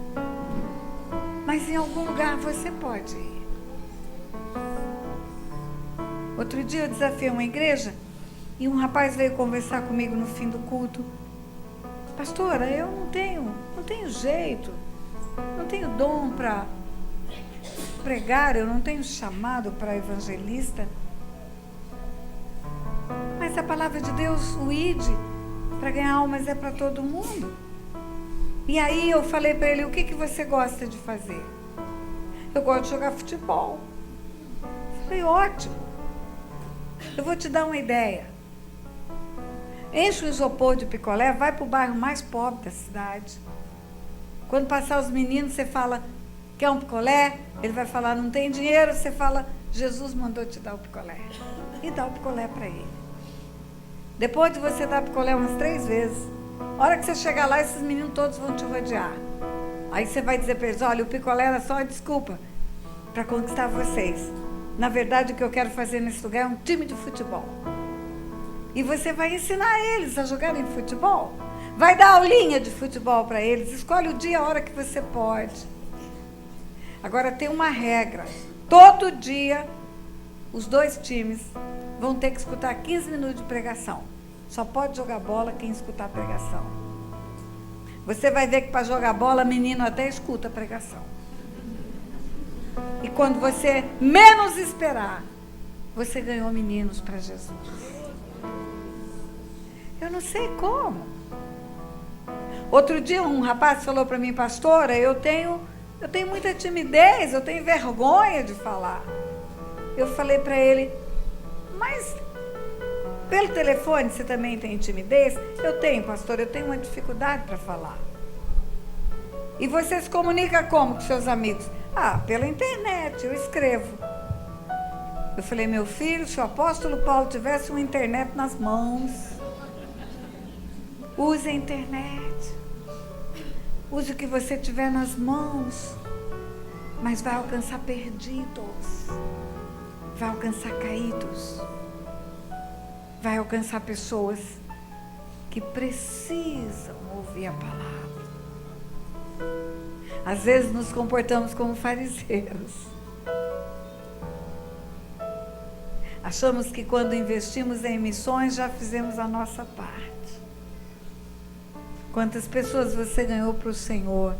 mas em algum lugar você pode ir. Outro dia eu desafiei uma igreja e um rapaz veio conversar comigo no fim do culto. Pastora, eu não tenho jeito, não tenho dom para pregar, eu não tenho chamado para evangelista. Mas a palavra de Deus, o ide, para ganhar almas é para todo mundo. E aí eu falei para ele, o que você gosta de fazer? Eu gosto de jogar futebol. Falei, ótimo. Eu vou te dar uma ideia. Enche o isopor de picolé, vai para o bairro mais pobre da cidade. Quando passar os meninos, você fala, quer um picolé? Ele vai falar, não tem dinheiro. Você fala, Jesus mandou te dar o picolé. E dá o picolé para ele. Depois de você dar picolé umas 3 vezes, a hora que você chegar lá, esses meninos todos vão te rodear. Aí você vai dizer para eles, olha, o picolé era só uma desculpa para conquistar vocês. Na verdade, o que eu quero fazer nesse lugar é um time de futebol. E você vai ensinar eles a jogarem futebol. Vai dar aulinha de futebol para eles. Escolhe o dia e a hora que você pode. Agora tem uma regra. Todo dia, os 2 times vão ter que escutar 15 minutos de pregação. Só pode jogar bola quem escutar a pregação. Você vai ver que para jogar bola, menino até escuta a pregação. E quando você menos esperar, você ganhou meninos para Jesus. Eu não sei como. Outro dia um rapaz falou para mim, pastora, eu tenho muita timidez, eu tenho vergonha de falar. Eu falei para ele, mas pelo telefone você também tem timidez? Eu tenho, pastor, eu tenho uma dificuldade para falar. E você se comunica como com seus amigos? Ah, pela internet, eu escrevo. Eu falei, meu filho, se o apóstolo Paulo tivesse uma internet nas mãos, use a internet. Use o que você tiver nas mãos, mas vai alcançar perdidos, vai alcançar caídos, vai alcançar pessoas que precisam ouvir a palavra. Às vezes nos comportamos como fariseus. Achamos que quando investimos em missões já fizemos a nossa parte. Quantas pessoas você ganhou para o Senhor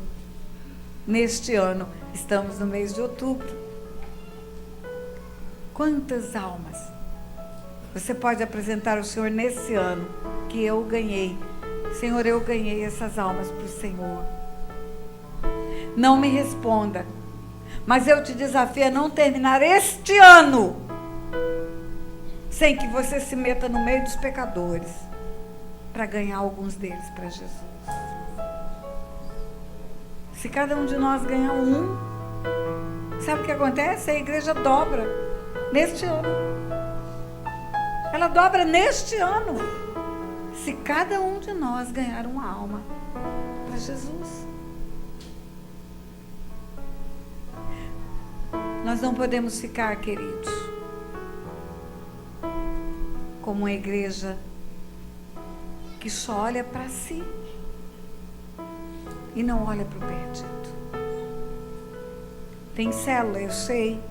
neste ano? Estamos no mês de outubro. Quantas almas você pode apresentar ao Senhor nesse ano que eu ganhei? Senhor, eu ganhei essas almas para o Senhor. Não me responda, mas eu te desafio a não terminar este ano sem que você se meta no meio dos pecadores para ganhar alguns deles para Jesus. Se cada um de nós ganhar um, sabe o que acontece? A igreja dobra neste ano. Ela dobra neste ano. Se cada um de nós ganhar uma alma para Jesus. Nós não podemos ficar, queridos, como uma igreja que só olha para si e não olha para o perdido. Tem célula, eu sei.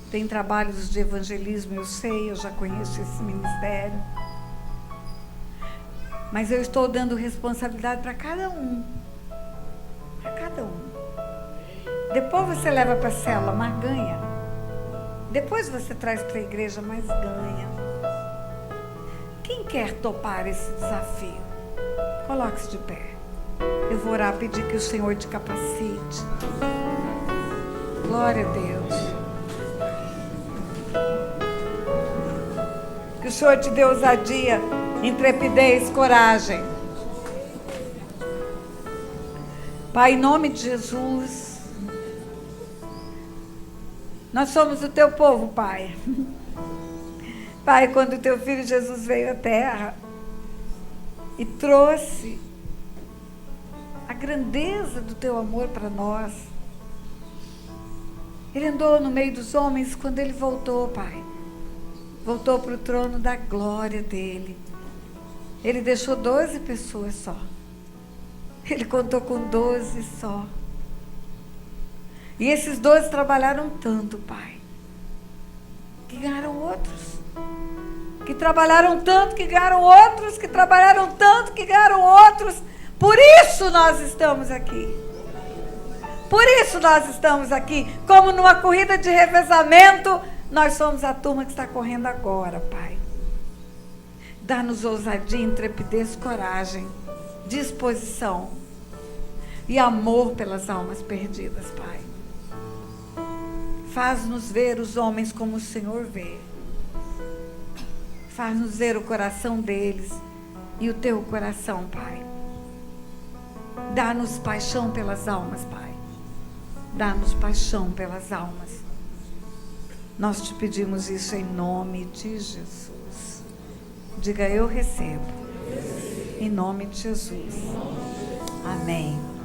Tem trabalhos de evangelismo, eu sei. Eu já conheço esse ministério. Mas eu estou dando responsabilidade para cada um. Para cada um. Depois você leva para a célula, mas ganha. Depois você traz para a igreja, mas ganha. Quem quer topar esse desafio? Coloque-se de pé. Eu vou orar, pedir que o Senhor te capacite. Glória a Deus. Que o Senhor te dê ousadia, intrepidez, coragem. Pai, em nome de Jesus, nós somos o teu povo, Pai. Pai, quando o teu filho Jesus veio à terra e trouxe a grandeza do teu amor para nós, ele andou no meio dos homens. Quando ele voltou, Pai, voltou para o trono da glória dele. Ele deixou 12 pessoas só. Ele contou com 12 só. E esses 12 trabalharam tanto, Pai, que ganharam outros. Que trabalharam tanto, que ganharam outros. Que trabalharam tanto, que ganharam outros. Por isso nós estamos aqui. Por isso nós estamos aqui. Como numa corrida de revezamento, nós somos a turma que está correndo agora, Pai. Dá-nos ousadia, intrepidez, coragem, disposição e amor pelas almas perdidas, Pai. Faz-nos ver os homens como o Senhor vê. Faz-nos ver o coração deles e o teu coração, Pai. Dá-nos paixão pelas almas, Pai. Dá-nos paixão pelas almas. Nós te pedimos isso em nome de Jesus. Diga: eu recebo. Em nome de Jesus. Amém.